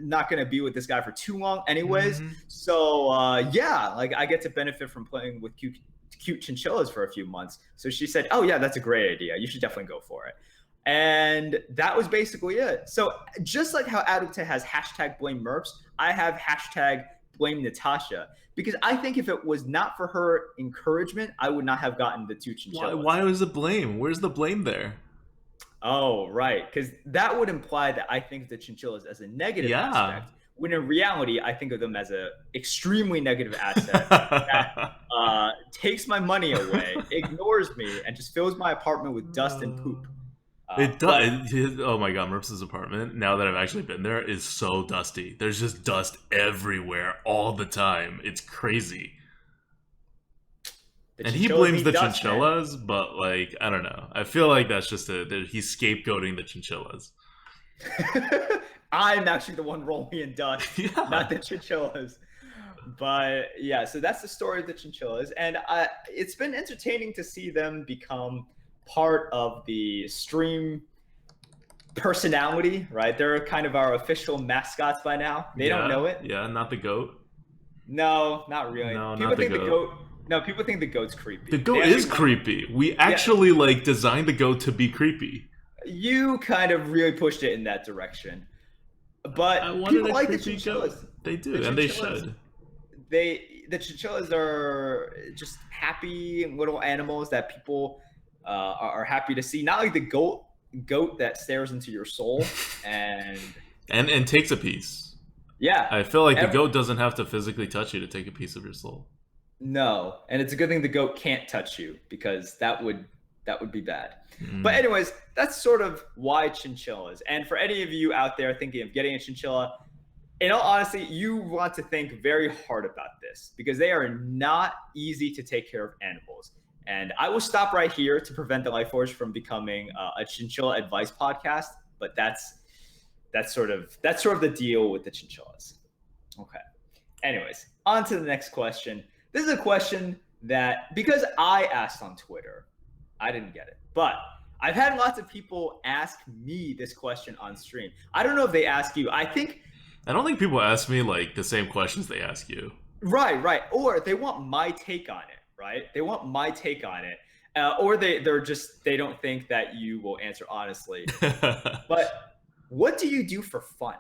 not going to be with this guy for too long, anyways. Mhm. So yeah, like I get to benefit from playing with cute chinchillas for a few months. So she said, "Oh yeah, that's a great idea. You should definitely go for it." And that was basically it. So just like how ADWCTA has hashtag blame Merps, I have hashtag blame Natasha because I think if it was not for her encouragement, I would not have gotten the two chinchillas. Why was the blame? Where's the blame there? Oh, right. Because that would imply that I think of the chinchillas as a negative Yeah. aspect, when in reality, I think of them as an extremely negative asset that takes my money away, ignores me, and just fills my apartment with dust and poop. It does. Oh my god, Merps's apartment, now that I've actually been there, is so dusty. There's just dust everywhere all the time. It's crazy. And he blames the chinchillas, but like, I don't know. I feel like that's just he's scapegoating the chinchillas. I'm actually the one rolling in dust, Yeah. not the chinchillas. But yeah, so that's the story of the chinchillas, and it's been entertaining to see them become part of the stream personality, right? They're kind of our official mascots by now. They don't know it. Yeah, not the goat. No, not really. No, people not think the goat. No, people think the goat's creepy. The goat is creepy. We actually like designed the goat to be creepy. You kind of really pushed it in that direction. But I wanted people a like the creepy chinchillas. goat. They do, and they should. The chinchillas are just happy little animals that people are happy to see. Not like the goat that stares into your soul and takes a piece. Yeah, I feel like the goat doesn't have to physically touch you to take a piece of your soul. No, and it's a good thing the goat can't touch you because that would be bad. But anyways, that's sort of why chinchillas. And for any of you out there thinking of getting a chinchilla, in all honesty, you want to think very hard about this because they are not easy to take care of animals. And I will stop right here to prevent the Lightforge from becoming a chinchilla advice podcast. But that's sort of the deal with the chinchillas. Okay. Anyways, on to the next question. This is a question that, because I asked on Twitter, I didn't get it. But I've had lots of people ask me this question on stream. I don't know if they ask you. I don't think people ask me like the same questions they ask you. Right. Or they want my take on it, right? They want my take on it. Or they don't think that you will answer honestly. But what do you do for fun?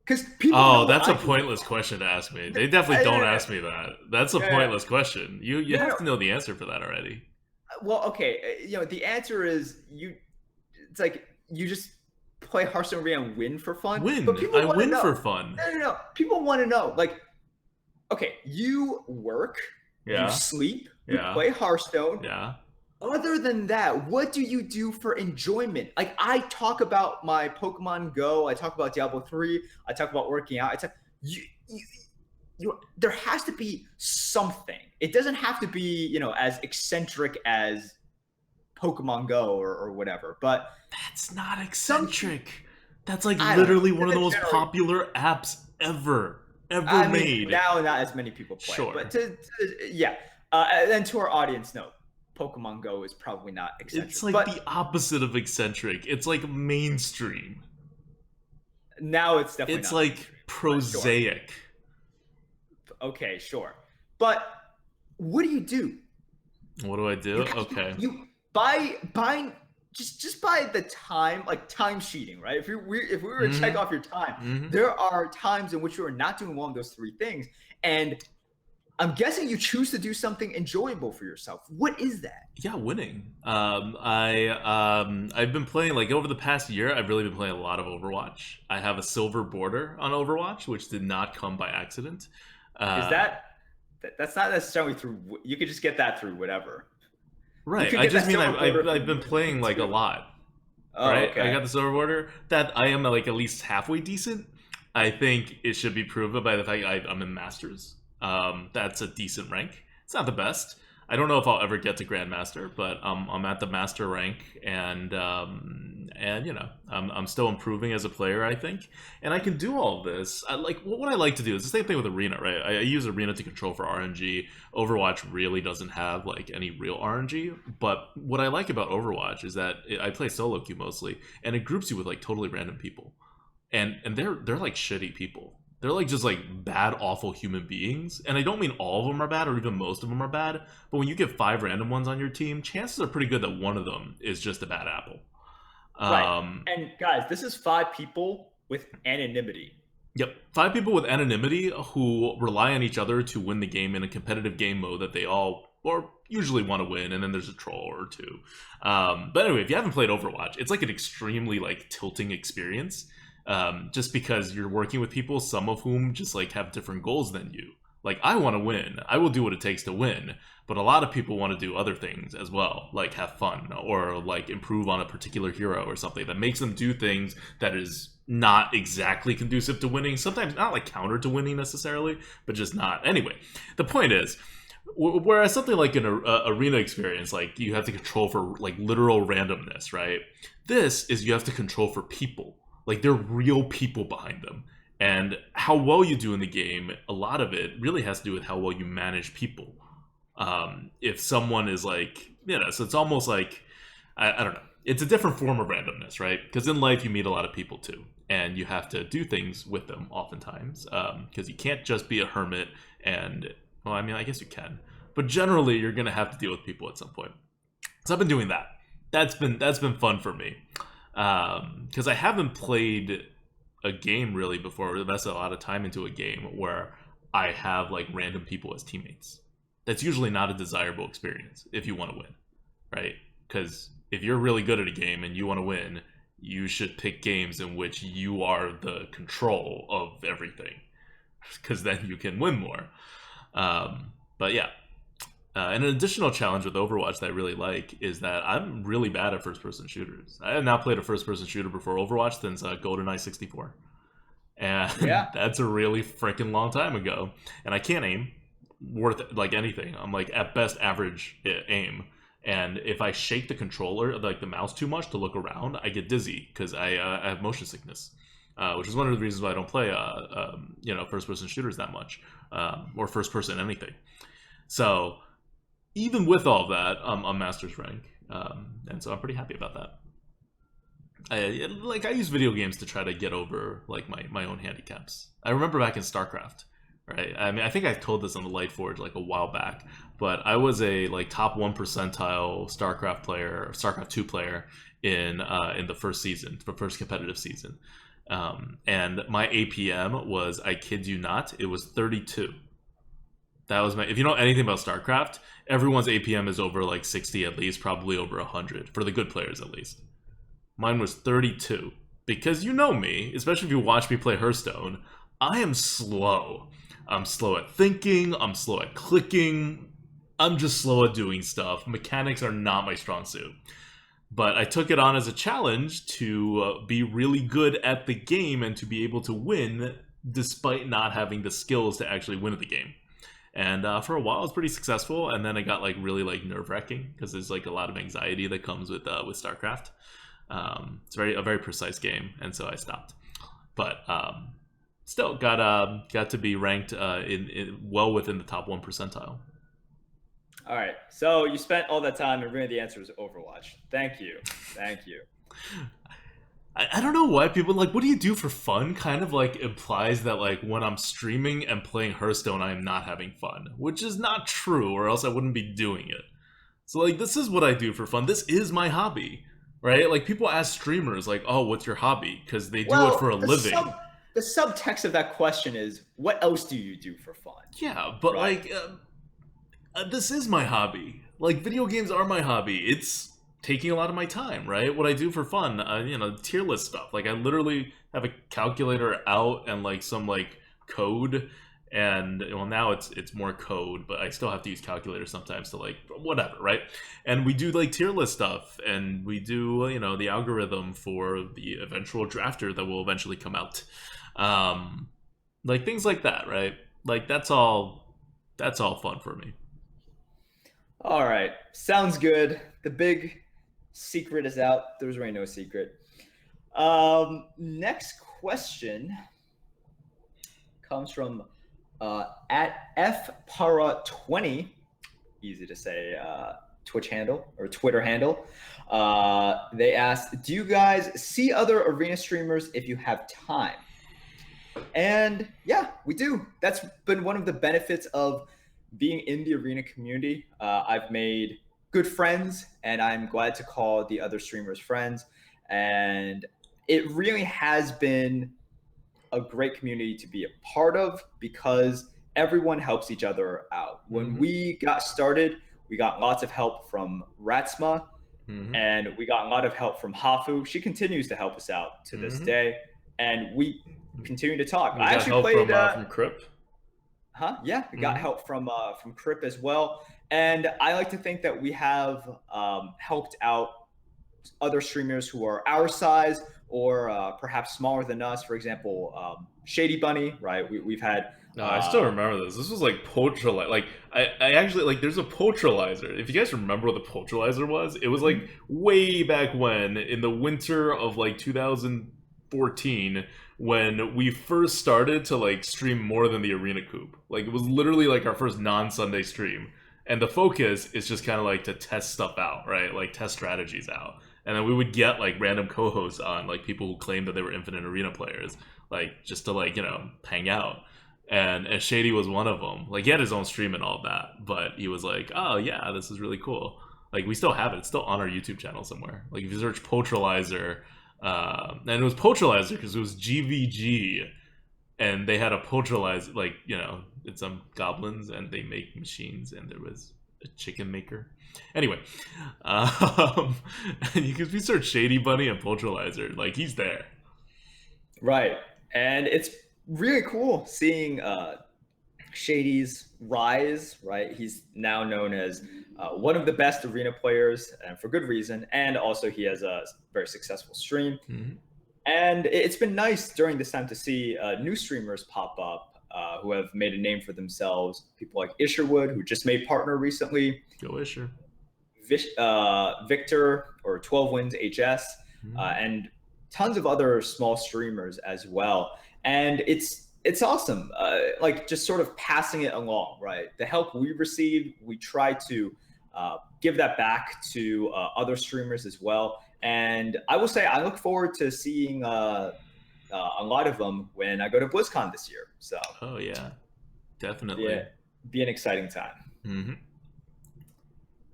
Because people. Oh, that's a pointless question to ask me. They definitely don't ask me that. That's a pointless question. You have to know the answer for that already. Well, okay. The answer is it's like you just play Hearthstone and win for fun. But I win for fun. No. People want to know, like, okay, you work, you sleep, you play Hearthstone. Yeah. Other than that, what do you do for enjoyment? Like, I talk about my Pokemon Go, I talk about Diablo 3, I talk about working out. There has to be something. It doesn't have to be, as eccentric as Pokemon Go or whatever. But that's not eccentric. That's like literally one of the most popular apps ever made. Now, not as many people play. Sure. But and to our audience, no. Pokemon Go is probably not eccentric. It's like the opposite of eccentric. It's like mainstream. Now it's definitely it's like prosaic. Sure. Okay, sure. But what do you do? What do I do? Okay. You buy just by the time, like time sheeting, right? If we were to check off your time, there are times in which you are not doing one of those three things. And I'm guessing you choose to do something enjoyable for yourself. What is that? Yeah, winning. I've been playing, like, over the past year, I've really been playing a lot of Overwatch. I have a silver border on Overwatch, which did not come by accident. Is that's not necessarily through? You could just get that through whatever. You Right. could I get just that mean silver border I've from been playing winning like a too. lot, Oh, right? I okay. got the silver border that I am like at least halfway decent. I think it should be proven by the fact I'm in Masters. That's a decent rank. It's not the best. I don't know if I'll ever get to Grandmaster, but I'm at the Master rank, and you know I'm still improving as a player, I think, and I can do all of this. I like what I like to do is the same thing with Arena, right? I use Arena to control for RNG. Overwatch really doesn't have like any real RNG, but what I like about Overwatch is that I play solo queue mostly, and it groups you with like totally random people, and they're like shitty people. They're like just like bad, awful human beings, and I don't mean all of them are bad or even most of them are bad. But when you get 5 random ones on your team, chances are pretty good that one of them is just a bad apple. Right. Um, And guys, this is 5 people with anonymity. Yep. 5 people with anonymity who rely on each other to win the game in a competitive game mode that they all or usually want to win, and then there's a troll or two. But anyway, if you haven't played Overwatch, it's like an extremely like tilting experience. Just because you're working with people, some of whom just like have different goals than you. Like I want to win, I will do what it takes to win, but a lot of people want to do other things as well, like have fun or like improve on a particular hero or something that makes them do things that is not exactly conducive to winning. Sometimes not like counter to winning necessarily, but just not. Anyway, the point is, whereas something like an arena experience, like you have to control for like literal randomness, right? This is you have to control for people. Like they're real people behind them. And how well you do in the game, a lot of it really has to do with how well you manage people. If someone is like, you know, so it's almost like, I don't know. It's a different form of randomness, right? Because in life you meet a lot of people too, and you have to do things with them oftentimes. Because you can't just be a hermit and, well, I mean, I guess you can, but generally you're gonna have to deal with people at some point. So I've been doing that. That's been fun for me. Because I haven't played a game really before, or invested a lot of time into a game where I have like random people as teammates. That's usually not a desirable experience if you want to win, right? Because if you're really good at a game and you want to win, you should pick games in which you are the control of everything, because then you can win more. But yeah, and an additional challenge with Overwatch that I really like is that I'm really bad at first-person shooters. I have not played a first-person shooter before Overwatch since GoldenEye 64. And Yeah. that's a really freaking long time ago. And I can't aim worth like anything. I'm like at best average aim. And if I shake the controller, like the mouse too much to look around, I get dizzy because I have motion sickness. Which is one of the reasons why I don't play, you know, first-person shooters that much, or first-person anything. So even with all that, I'm Master's rank, and so I'm pretty happy about that. I use video games to try to get over like my own handicaps. I remember back in StarCraft, right? I mean, I think I told this on the Lightforge like a while back, but I was a like top 1 percentile StarCraft player, StarCraft 2 player in the first season, the first competitive season, and my APM was, I kid you not, it was 32. That was my. If you know anything about StarCraft, everyone's APM is over like 60 at least, probably over 100 for the good players at least. Mine was 32 because you know me, especially if you watch me play Hearthstone. I am slow. I'm slow at thinking. I'm slow at clicking. I'm just slow at doing stuff. Mechanics are not my strong suit. But I took it on as a challenge to be really good at the game and to be able to win despite not having the skills to actually win at the game. And for a while, it was pretty successful. And then it got like really like nerve wracking because there's like a lot of anxiety that comes with StarCraft. It's a very precise game, and so I stopped. But still got to be ranked in well within the top 1 percentile. All right. So you spent all that time, and really the answer was Overwatch. Thank you. Thank you. I don't know why people like, what do you do for fun kind of like implies that like when I'm streaming and playing Hearthstone I am not having fun, which is not true, or else I wouldn't be doing it. So like this is what I do for fun. This is my hobby, right? Like people ask streamers like, oh, what's your hobby, because they do it for a living. The subtext of that question is, what else do you do for fun? Yeah, but Right. like this is my hobby. Like video games are my hobby. It's taking a lot of my time, right? What I do for fun, you know, tier list stuff. Like I literally have a calculator out and like some like code, And well, now it's more code, but I still have to use calculator sometimes to like whatever, right? And we do like tier list stuff, and we do the algorithm for the eventual drafter that will eventually come out, like things like that, right? Like that's all fun for me. All right, sounds good. The big secret is out. There's really no secret. Next question comes from at fpara20, easy to say, Twitch handle or Twitter handle. They asked, do you guys see other arena streamers if you have time? And yeah, we do. That's been one of the benefits of being in the arena community. I've made good friends, and I'm glad to call the other streamers friends. And it really has been a great community to be a part of because everyone helps each other out. When we got started, we got lots of help from Ratsma, and we got a lot of help from Hafu. She continues to help us out to this day, and we continue to talk. I actually played from Crip. Yeah, we got help from Crip as well. And I like to think that we have helped out other streamers who are our size or perhaps smaller than us. For example, Shady Bunny, right? We've had. No, I still remember this. This was like Potralizer. Like I actually like. There's a Potralizer. If you guys remember what the Potralizer was, it was like way back when in the winter of like 2014 when we first started to like stream more than the Arena Coop. Like it was literally like our first non-Sunday stream. And the focus is just kind of like to test stuff out, right? Like test strategies out. And then we would get like random co-hosts on, like people who claimed that they were Infinite Arena players, like just to like, hang out. And Shady was one of them. Like he had his own stream and all that, but he was like, oh yeah, this is really cool. Like we still have it. It's still on our YouTube channel somewhere. Like if you search Potralizer, and it was Potralizer because it was GVG, and they had a Potralizer, like, it's some goblins and they make machines, and there was a chicken maker. Anyway, if you search Shady Bunny and Potralizer, like he's there. Right. And it's really cool seeing Shady's rise, right? He's now known as one of the best arena players, and for good reason. And also he has a very successful stream. And it's been nice during this time to see new streamers pop up who have made a name for themselves. People like Isherwood, who just made partner recently. Go Isher. Victor, or 12 Wins HS, and tons of other small streamers as well. And it's awesome, like just sort of passing it along, right? The help we received, we try to give that back to other streamers as well. And I will say I look forward to seeing a lot of them when I go to BlizzCon this year. So oh yeah, definitely. Yeah, be an exciting time.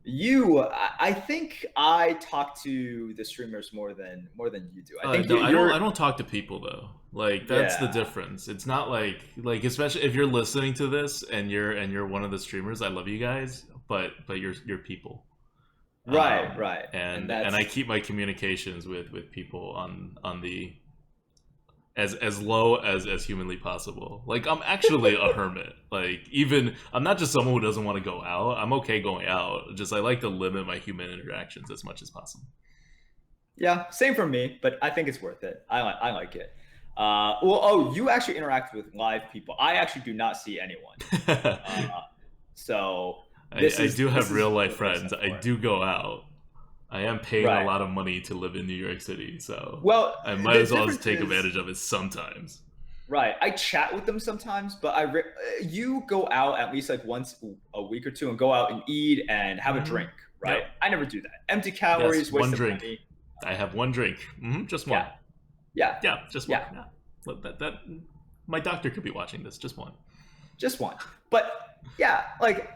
I think I talk to the streamers more than you do. I think I don't talk to people though. Like that's the difference. It's not like especially if you're listening to this and you're one of the streamers. I love you guys, but you're people. Right. And I keep my communications with people on the as low as humanly possible. Like I'm actually a hermit. Like even I'm not just someone who doesn't want to go out. I'm okay going out. Just I like to limit my human interactions as much as possible. Yeah, same for me, but I think it's worth it. I like it. You actually interact with live people. I actually do not see anyone. So I do have real life friends. I do go out. I am paying a lot of money to live in New York City, so I might as well just take advantage of it sometimes. Right. I chat with them sometimes, but you go out at least like once a week or two and go out and eat and have a drink, right? Yep. I never do that. Empty calories, waste of money. I have one drink. Just one. Yeah, just one. Yeah. That my doctor could be watching this. Just one. But yeah, like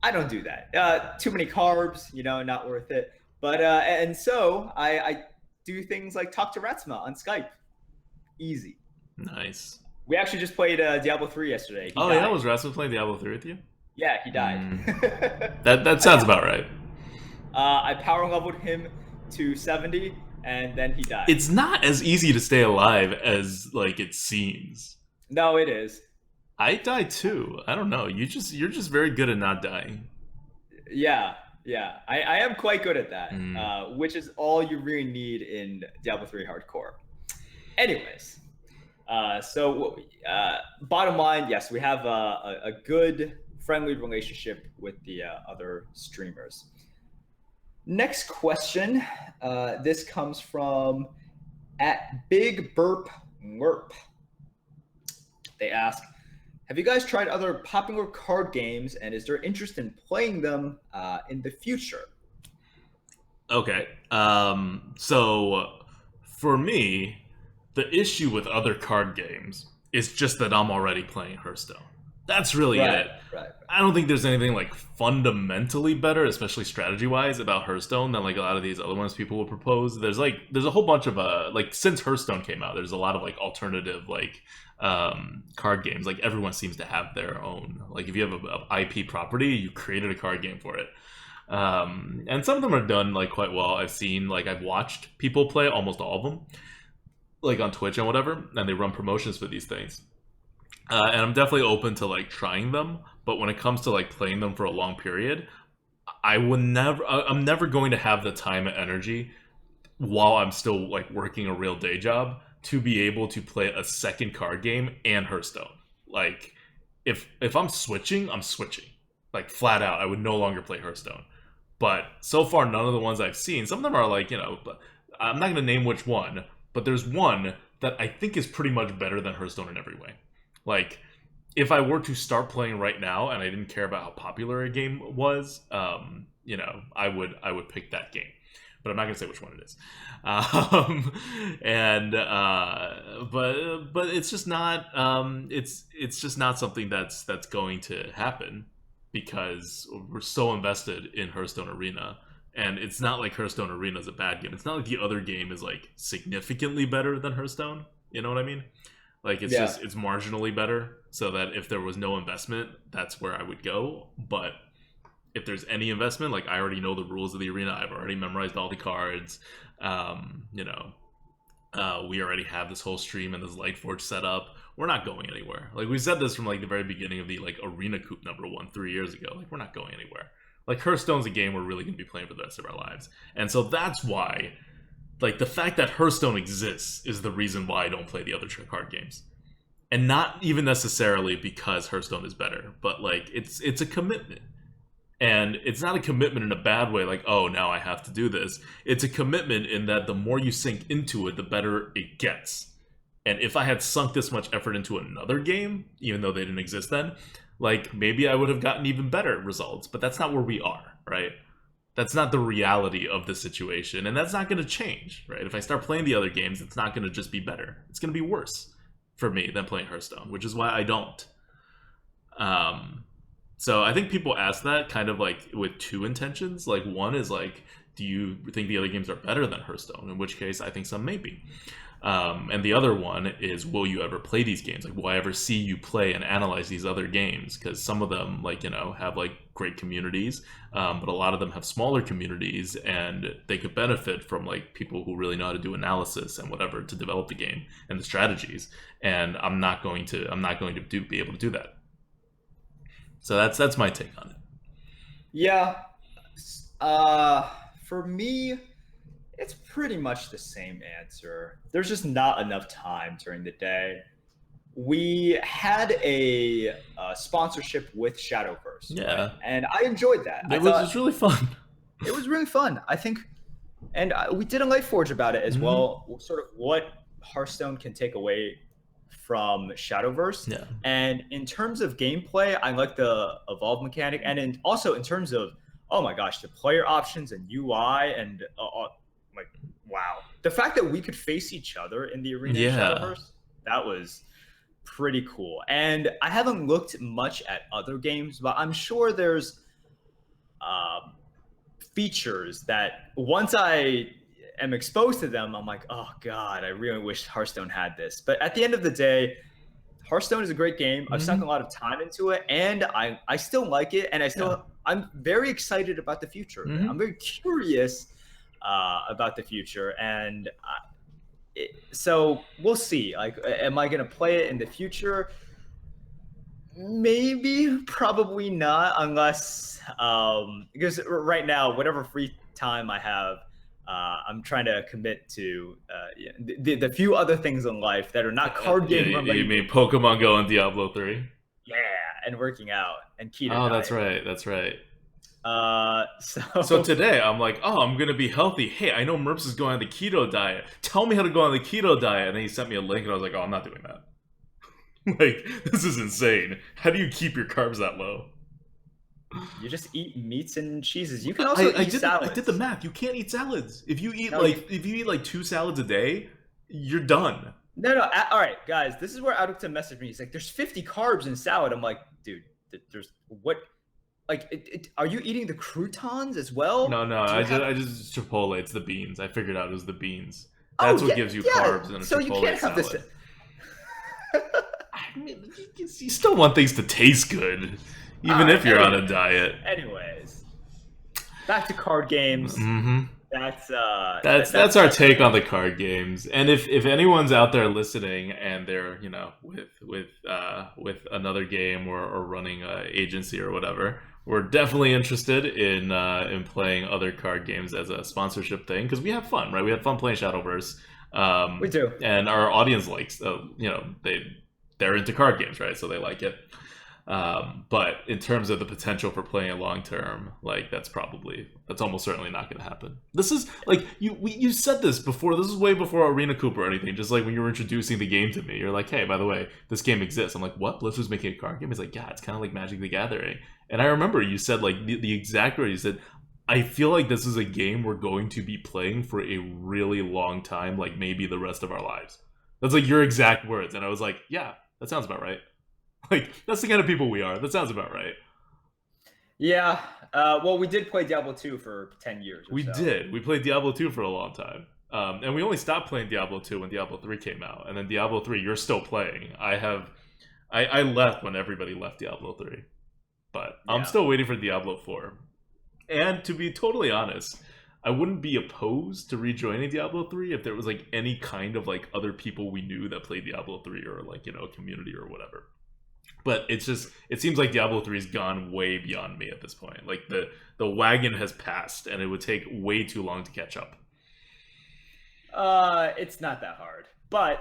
I don't do that. Too many carbs, not worth it. But and so I do things like talk to Ratsma on Skype. Easy. Nice. We actually just played Diablo 3 yesterday. Yeah, was Ratsma playing Diablo 3 with you? Yeah, he died. That sounds about right. I power leveled him to 70, and then he died. It's not as easy to stay alive as like it seems. No, it is. I die too. I don't know. You're just very good at not dying. Yeah, yeah, I am quite good at that, Mm. which is all you really need in Diablo 3 Hardcore. Anyways, bottom line, yes, we have a good friendly relationship with the other streamers. Next question. This comes from at Big Burp Merp. They ask, have you guys tried other popular card games, and is there interest in playing them in the future? Okay. So for me, the issue with other card games is just that I'm already playing Hearthstone. That's really Right, it. right. I don't think there's anything like fundamentally better, especially strategy wise, about Hearthstone than like a lot of these other ones people will propose. There's a whole bunch of like since Hearthstone came out, there's a lot of like alternative like card games. Like everyone seems to have their own. Like if you have a IP property, you created a card game for it. And some of them are done like quite well. I've watched people play almost all of them, like on Twitch and whatever, and they run promotions for these things. And I'm definitely open to like trying them, but when it comes to like playing them for a long period, I'm never going to have the time and energy while I'm still like working a real day job to be able to play a second card game and Hearthstone. Like if I'm switching, I'm switching. Like flat out, I would no longer play Hearthstone. But so far, none of the ones I've seen, some of them are like, I'm not going to name which one, but there's one that I think is pretty much better than Hearthstone in every way. Like, if I were to start playing right now and I didn't care about how popular a game was, I would pick that game. But I'm not gonna say which one it is. Um, and but it's just not it's just not something that's going to happen because we're so invested in Hearthstone Arena. And it's not like Hearthstone Arena is a bad game. It's not like the other game is like significantly better than Hearthstone. You know what I mean? Like Yeah. it's marginally better, so that if there was no investment, that's where I would go. But if there's any investment, like I already know the rules of the arena, I've already memorized all the cards. Um, you know, we already have this whole stream and this Lightforge set up. We're not going anywhere. Like we said this from like the very beginning of the like Arena Coop #1 3 years ago. Like we're not going anywhere. Like Hearthstone's a game we're really gonna be playing for the rest of our lives, and so that's why like the fact that Hearthstone exists is the reason why I don't play the other card games, and not even necessarily because Hearthstone is better, but like it's a commitment, and it's not a commitment in a bad way. Like now I have to do this. It's a commitment in that the more you sink into it, the better it gets. And if I had sunk this much effort into another game, even though they didn't exist then, like maybe I would have gotten even better results. But that's not where we are, right? That's not the reality of the situation, and that's not going to change, right? If I start playing the other games, it's not going to just be better. It's going to be worse for me than playing Hearthstone, which is why I don't. So I think people ask that kind of like with two intentions. Like one is like, do you think the other games are better than Hearthstone? In which case, I think some may be. And the other one is, will you ever play these games? Like, will I ever see you play and analyze these other games? Because some of them, like, have like great communities, but a lot of them have smaller communities, and they could benefit from like people who really know how to do analysis and whatever to develop the game and the strategies. And I'm not going to be able to do that. So that's my take on it. Yeah. For me, it's pretty much the same answer. There's just not enough time during the day. We had a sponsorship with Shadowverse, right? Yeah, And I enjoyed that. I it was thought just really fun. it was really fun. I think, and we did a Lightforge about it as Mhm. well. Sort of what Hearthstone can take away from Shadowverse. Yeah. And in terms of gameplay, I like the evolve mechanic, and also in terms of, oh my gosh, the player options and UI, and like wow, the fact that we could face each other in the arena in Yeah. Shadowverse, that was pretty cool. And I haven't looked much at other games, but I'm sure there's um, features that once I am exposed to them, I'm like, oh god, I really wish Hearthstone had this. But at the end of the day, Hearthstone is a great game. I've sunk a Mhm. lot of time into it, and I still like it, and Yeah. I'm very excited about the future of it. I'm Mhm. very curious about the future, and so we'll see. Like, am I going to play it in the future? Maybe, probably not, unless because right now, whatever free time I have, I'm trying to commit to the few other things in life that are not card Yeah, game you related. mean Pokemon Go and Diablo 3? Yeah, and working out and keto Oh, that's diet. right. That's right. So So today I'm like, oh, I'm gonna be healthy. Hey, I know Merps is going on the keto diet. Tell me how to go on the keto diet. And then he sent me a link, and I was like, oh, I'm not doing that. Like, this is insane. How do you keep your carbs that low? you just eat meats and cheeses. You can also eat I did the salads. math. You can't eat salads. No, you If you eat like 2 salads a day, you're done. no. All right, guys, this is where Adukta messaged me. He's like, "There's 50 carbs in salad." I'm like, dude, there's what? Like, are you eating the croutons as well? No, Do you have? I just Chipotle. It's the beans. I figured out it was the beans. That's Oh what yeah, gives you yeah. carbs in a So you Chipotle can't have this. salad. I mean, you still want things to taste good, All even right. if you're on a diet. Anyways, back to card games. Hmm. That's our That's take on the card games. And if anyone's out there listening and they're with another game or running a agency or whatever, we're definitely interested in playing other card games as a sponsorship thing because we have fun, right? We had fun playing Shadowverse, we do. and our audience likes they're into card games, right? So they like it. But in terms of the potential for playing it long term, like that's almost certainly not going to happen. This is like you said this before. This is way before Arena Coop or anything. Just like when you were introducing the game to me, you're like, "Hey, by the way, this game exists." I'm like, "What? Blizzard's making a card game?" He's like, "Yeah, it's kind of like Magic the Gathering." And I remember you said like the exact word. You said, "I feel like this is a game we're going to be playing for a really long time, like maybe the rest of our lives." That's like your exact words, and I was like, "Yeah, that sounds about right." Like, that's the kind of people we are. That sounds about right. Yeah. Well, we did play Diablo 2 for 10 years or We so. did. We played Diablo 2 for a long time. And we only stopped playing Diablo 2 when Diablo 3 came out. And then Diablo 3, you're still playing. I left when everybody left Diablo 3. But I'm Yeah. still waiting for Diablo 4. And to be totally honest, I wouldn't be opposed to rejoining Diablo 3 if there was like any kind of like other people we knew that played Diablo 3 or like, a community or whatever. But it seems like Diablo 3's gone way beyond me at this point. Like the wagon has passed and it would take way too long to catch up. It's not that hard, but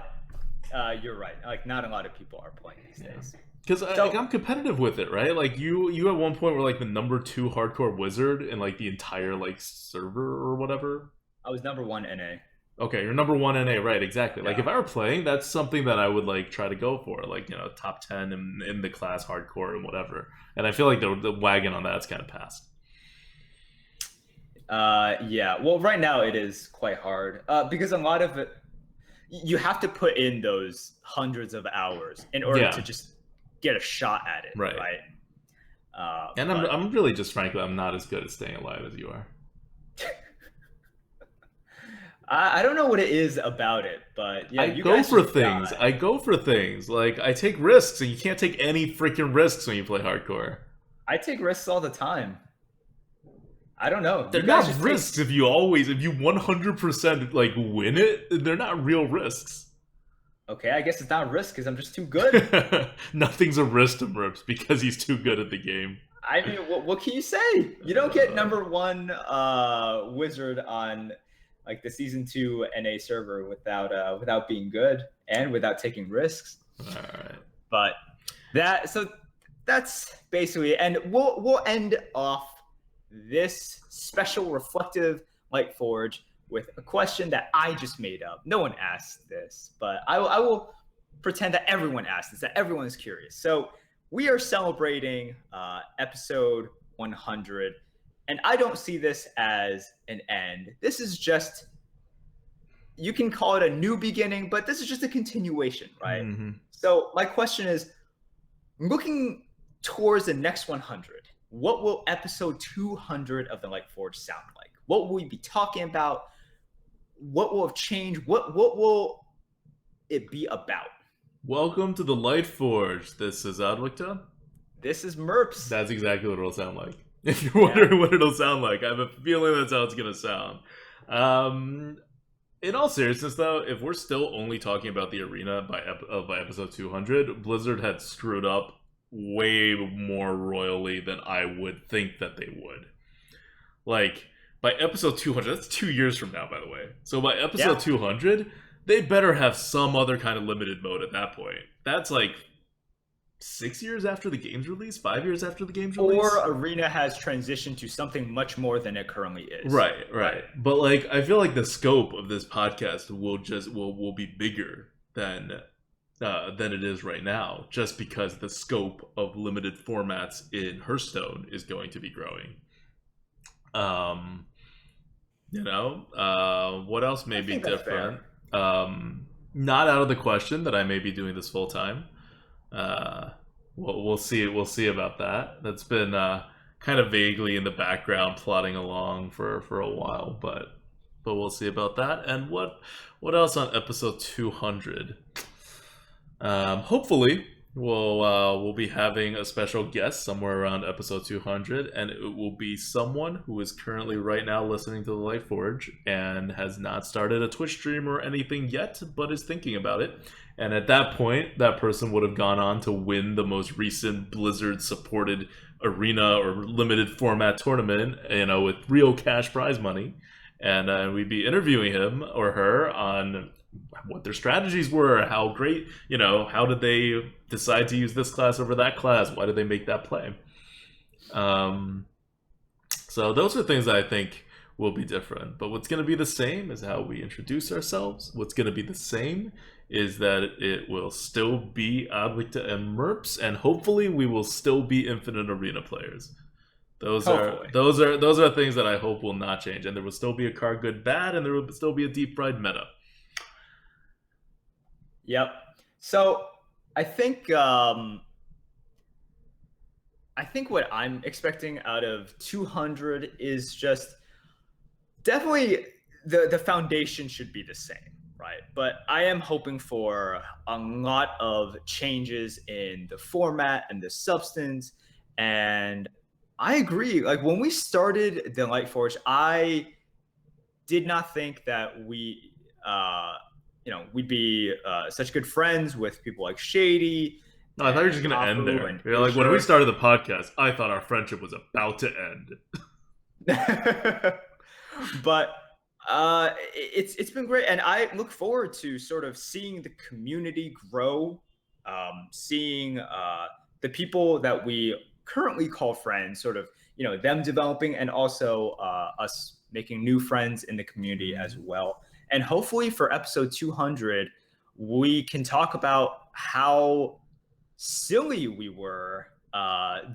you're right. Like, not a lot of people are playing these days. Because I'm competitive with it, right? Like you at one point were like the #2 hardcore wizard in like the entire like server or whatever. I was number 1 NA. Okay, you're #1 NA, right? Exactly. Like Yeah. if I were playing, that's something that I would like try to go for, like top 10 in the class hardcore and whatever. And I feel like the wagon on that's kind of passed. Yeah. Well, right now it is quite hard because a lot of it, you have to put in those hundreds of hours in order to just get a shot at it, right? And I'm really just frankly, I'm not as good at staying alive as you are. I don't know what it is about it, but yeah, I go for things. I go for things. Like I take risks, and you can't take any freaking risks when you play hardcore. I take risks all the time. I don't know. They're not risks if you 100% like win it. They're not real risks. Okay, I guess it's not a risk because I'm just too good. Nothing's a risk to Merps because he's too good at the game. I mean, what can you say? You don't get #1 wizard on like the season 2 NA server without being good and without taking risks. All right. But that's basically it. And we'll end off this special reflective Lightforge with a question that I just made up. No one asked this, but I will pretend that everyone asked this, that everyone is curious. So we are celebrating episode 100, and I don't see this as an end. This is just, you can call it a new beginning, but this is just a continuation, right? Mm-hmm. So my question is, looking towards the next 100, what will episode 200 of the Lightforge sound like? What will we be talking about? What will have changed? What will it be about? Welcome to the Lightforge. This is ADWCTA. This is Merps. That's exactly what it'll sound like. If you're wondering what it'll sound like, I have a feeling that's how it's going to sound. In all seriousness, though, if we're still only talking about the arena by episode 200, Blizzard had screwed up way more royally than I would think that they would. Like, by episode 200, that's 2 years from now, by the way. So by episode 200, they better have some other kind of limited mode at that point. That's like 6 years after the game's release, 5 years after the game's release. Or Arena has transitioned to something much more than it currently is. Right. But like, I feel like the scope of this podcast will be bigger than it is right now, just because the scope of limited formats in Hearthstone is going to be growing. What else may be different? Not out of the question that I may be doing this full time. We'll see about that. That's been kind of vaguely in the background, plotting along for a while, but we'll see about that. And what else on episode 200? Hopefully we'll be having a special guest somewhere around episode 200, and it will be someone who is currently right now listening to the Lightforge and has not started a Twitch stream or anything yet, but is thinking about it. And at that point, that person would have gone on to win the most recent Blizzard supported arena or limited format tournament, with real cash prize money. And we'd be interviewing him or her on what their strategies were, how great, how did they decide to use this class over that class? Why did they make that play? So those are things that I think will be different. But what's going to be the same is how we introduce ourselves. What's going to be the same is that it will still be ADWCTA and Merps, and hopefully we will still be Infinite Arena players. Those are things that I hope will not change, and there will still be a card good bad, and there will still be a deep fried meta. Yep. So I think what I'm expecting out of 200 is just definitely the foundation should be the same, right? But I am hoping for a lot of changes in the format and the substance. And I agree. Like, when we started the Lightforge, I did not think that we'd be such good friends with people like Shady. No, I thought you were just going to end there. You're like, when we started the podcast, I thought our friendship was about to end. But it's been great, and I look forward to sort of seeing the community grow, seeing the people that we currently call friends, sort of, them developing, and also us making new friends in the community as well. And hopefully for episode 200, we can talk about how silly we were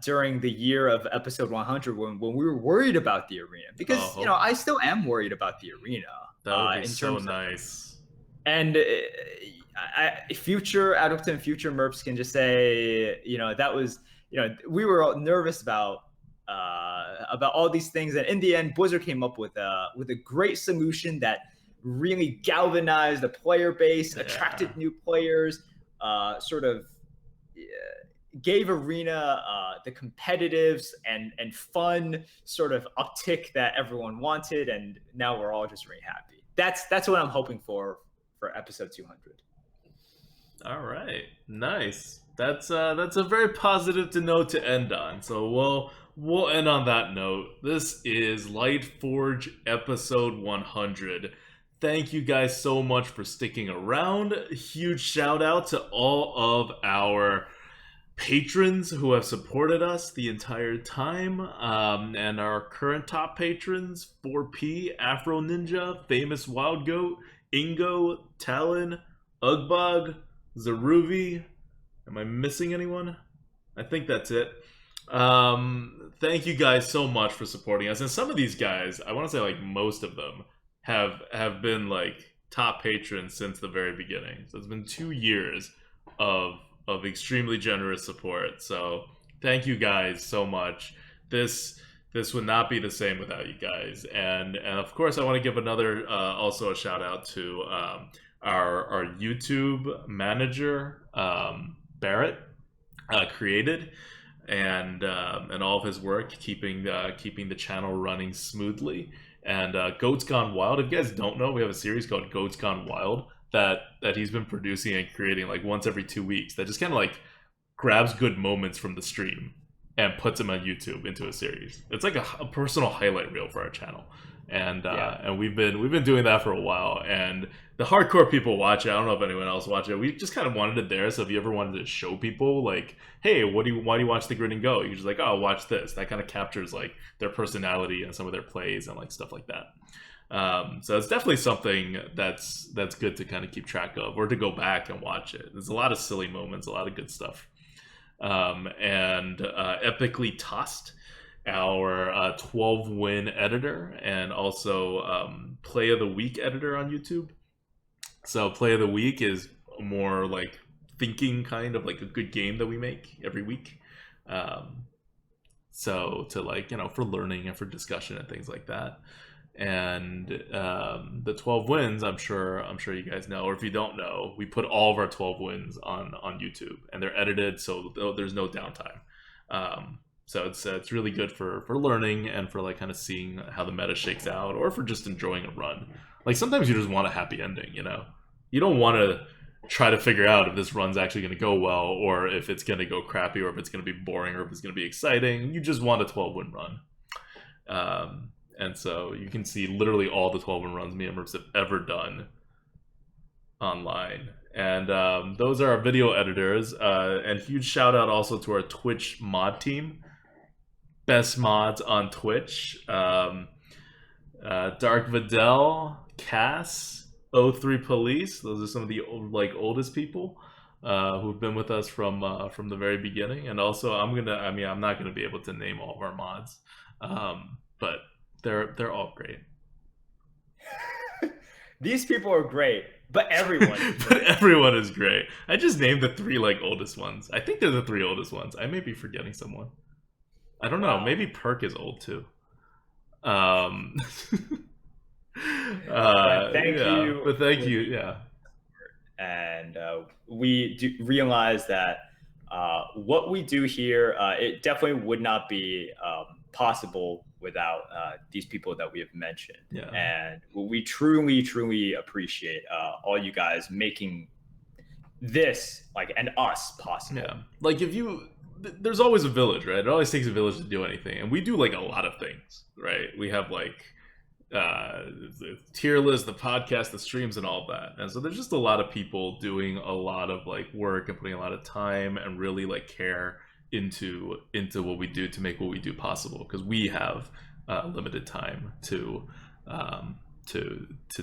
during the year of episode 100 when we were worried about the arena. Because, I still am worried about the arena. That would be so nice. And future ADWCTA and future Merps can just say, that was, we were all nervous about all these things. And in the end, Blizzard came up with a great solution that really galvanized the player base, attracted new players, sort of gave Arena the competitives and fun sort of uptick that everyone wanted, and now we're all just really happy. That's what I'm hoping for episode 200. All right, nice. That's a very positive note to end on. So we'll end on that note. This is Lightforge episode 100. Thank you guys so much for sticking around. Huge shout out to all of our patrons who have supported us the entire time, and our current top patrons: 4P, Afro Ninja, Famous Wild Goat, Ingo, Talon, Ugbog, Zaruvi. Am I missing anyone? I think that's it. Thank you guys so much for supporting us. And some of these guys, I want to say like most of them, have been like top patrons since the very beginning. So it's been 2 years of extremely generous support. So thank you guys so much. This would not be the same without you guys. And of course, I want to give another also a shout out to our YouTube manager, Barrett, created, and all of his work keeping the channel running smoothly. And Goats Gone Wild. If you guys don't know, we have a series called Goats Gone Wild that he's been producing and creating like once every 2 weeks. That just kind of like grabs good moments from the stream and puts them on YouTube into a series. It's like a personal highlight reel for our channel, and we've been doing that for a while. And the hardcore people watch it. I don't know if anyone else watch it. We just kind of wanted it there. So if you ever wanted to show people like, hey, why do you watch the Grinning Go? You're just like, oh, watch this. That kind of captures like their personality and some of their plays and like stuff like that. So it's definitely something that's good to kind of keep track of or to go back and watch it. There's a lot of silly moments, a lot of good stuff. And Epically Tossed, our 12-win editor and also Play of the Week editor on YouTube. So Play of the Week is more like thinking kind of like a good game that we make every week. So to like, for learning and for discussion and things like that. And the 12 wins, I'm sure you guys know, or if you don't know, we put all of our 12 wins on YouTube, and they're edited, so there's no downtime. So it's really good for learning and for like kind of seeing how the meta shakes out, or for just enjoying a run. Like sometimes you just want a happy ending, You don't want to try to figure out if this run's actually going to go well, or if it's going to go crappy, or if it's going to be boring, or if it's going to be exciting. You just want a 12-win run. And so you can see literally all the 12-win runs me and Merps have ever done online. And those are our video editors. And huge shout out also to our Twitch mod team. Best mods on Twitch. Dark Videl, Cass, O3 Police. Those are some of the oldest people who've been with us from the very beginning. And also I'm not gonna be able to name all of our mods. But they're all great. These people are great, but everyone everyone is great. I just named the 3 oldest ones. I think they're the 3 oldest ones. I may be forgetting someone. I don't know. Maybe Perk is old too. Thank you. Yeah. And we do realize that what we do here, it definitely would not be possible without these people that we have mentioned. Yeah. And we truly appreciate all you guys making this and us possible. Yeah. Like there's always a village, right? It always takes a village to do anything. And we do a lot of things, right? We have the tier list, the podcast, the streams, and all that. And so there's just a lot of people doing a lot of work and putting a lot of time and really care into what we do to make what we do possible, because we have limited time to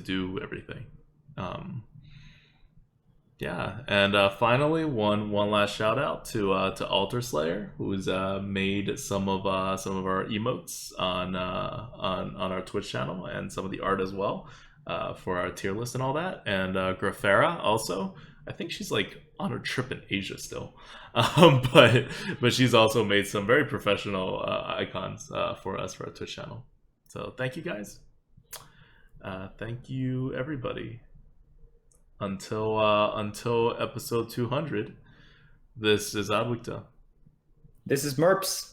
do everything. And finally, one last shout out to Altar Slayer, who's made some of our emotes on our Twitch channel and some of the art as well for our tier list and all that. And Grafera also, I think she's on her trip in Asia still, but she's also made some very professional icons for us for our Twitch channel. So thank you guys. Thank you everybody. Until episode 200, this is ADWCTA. This is Merps.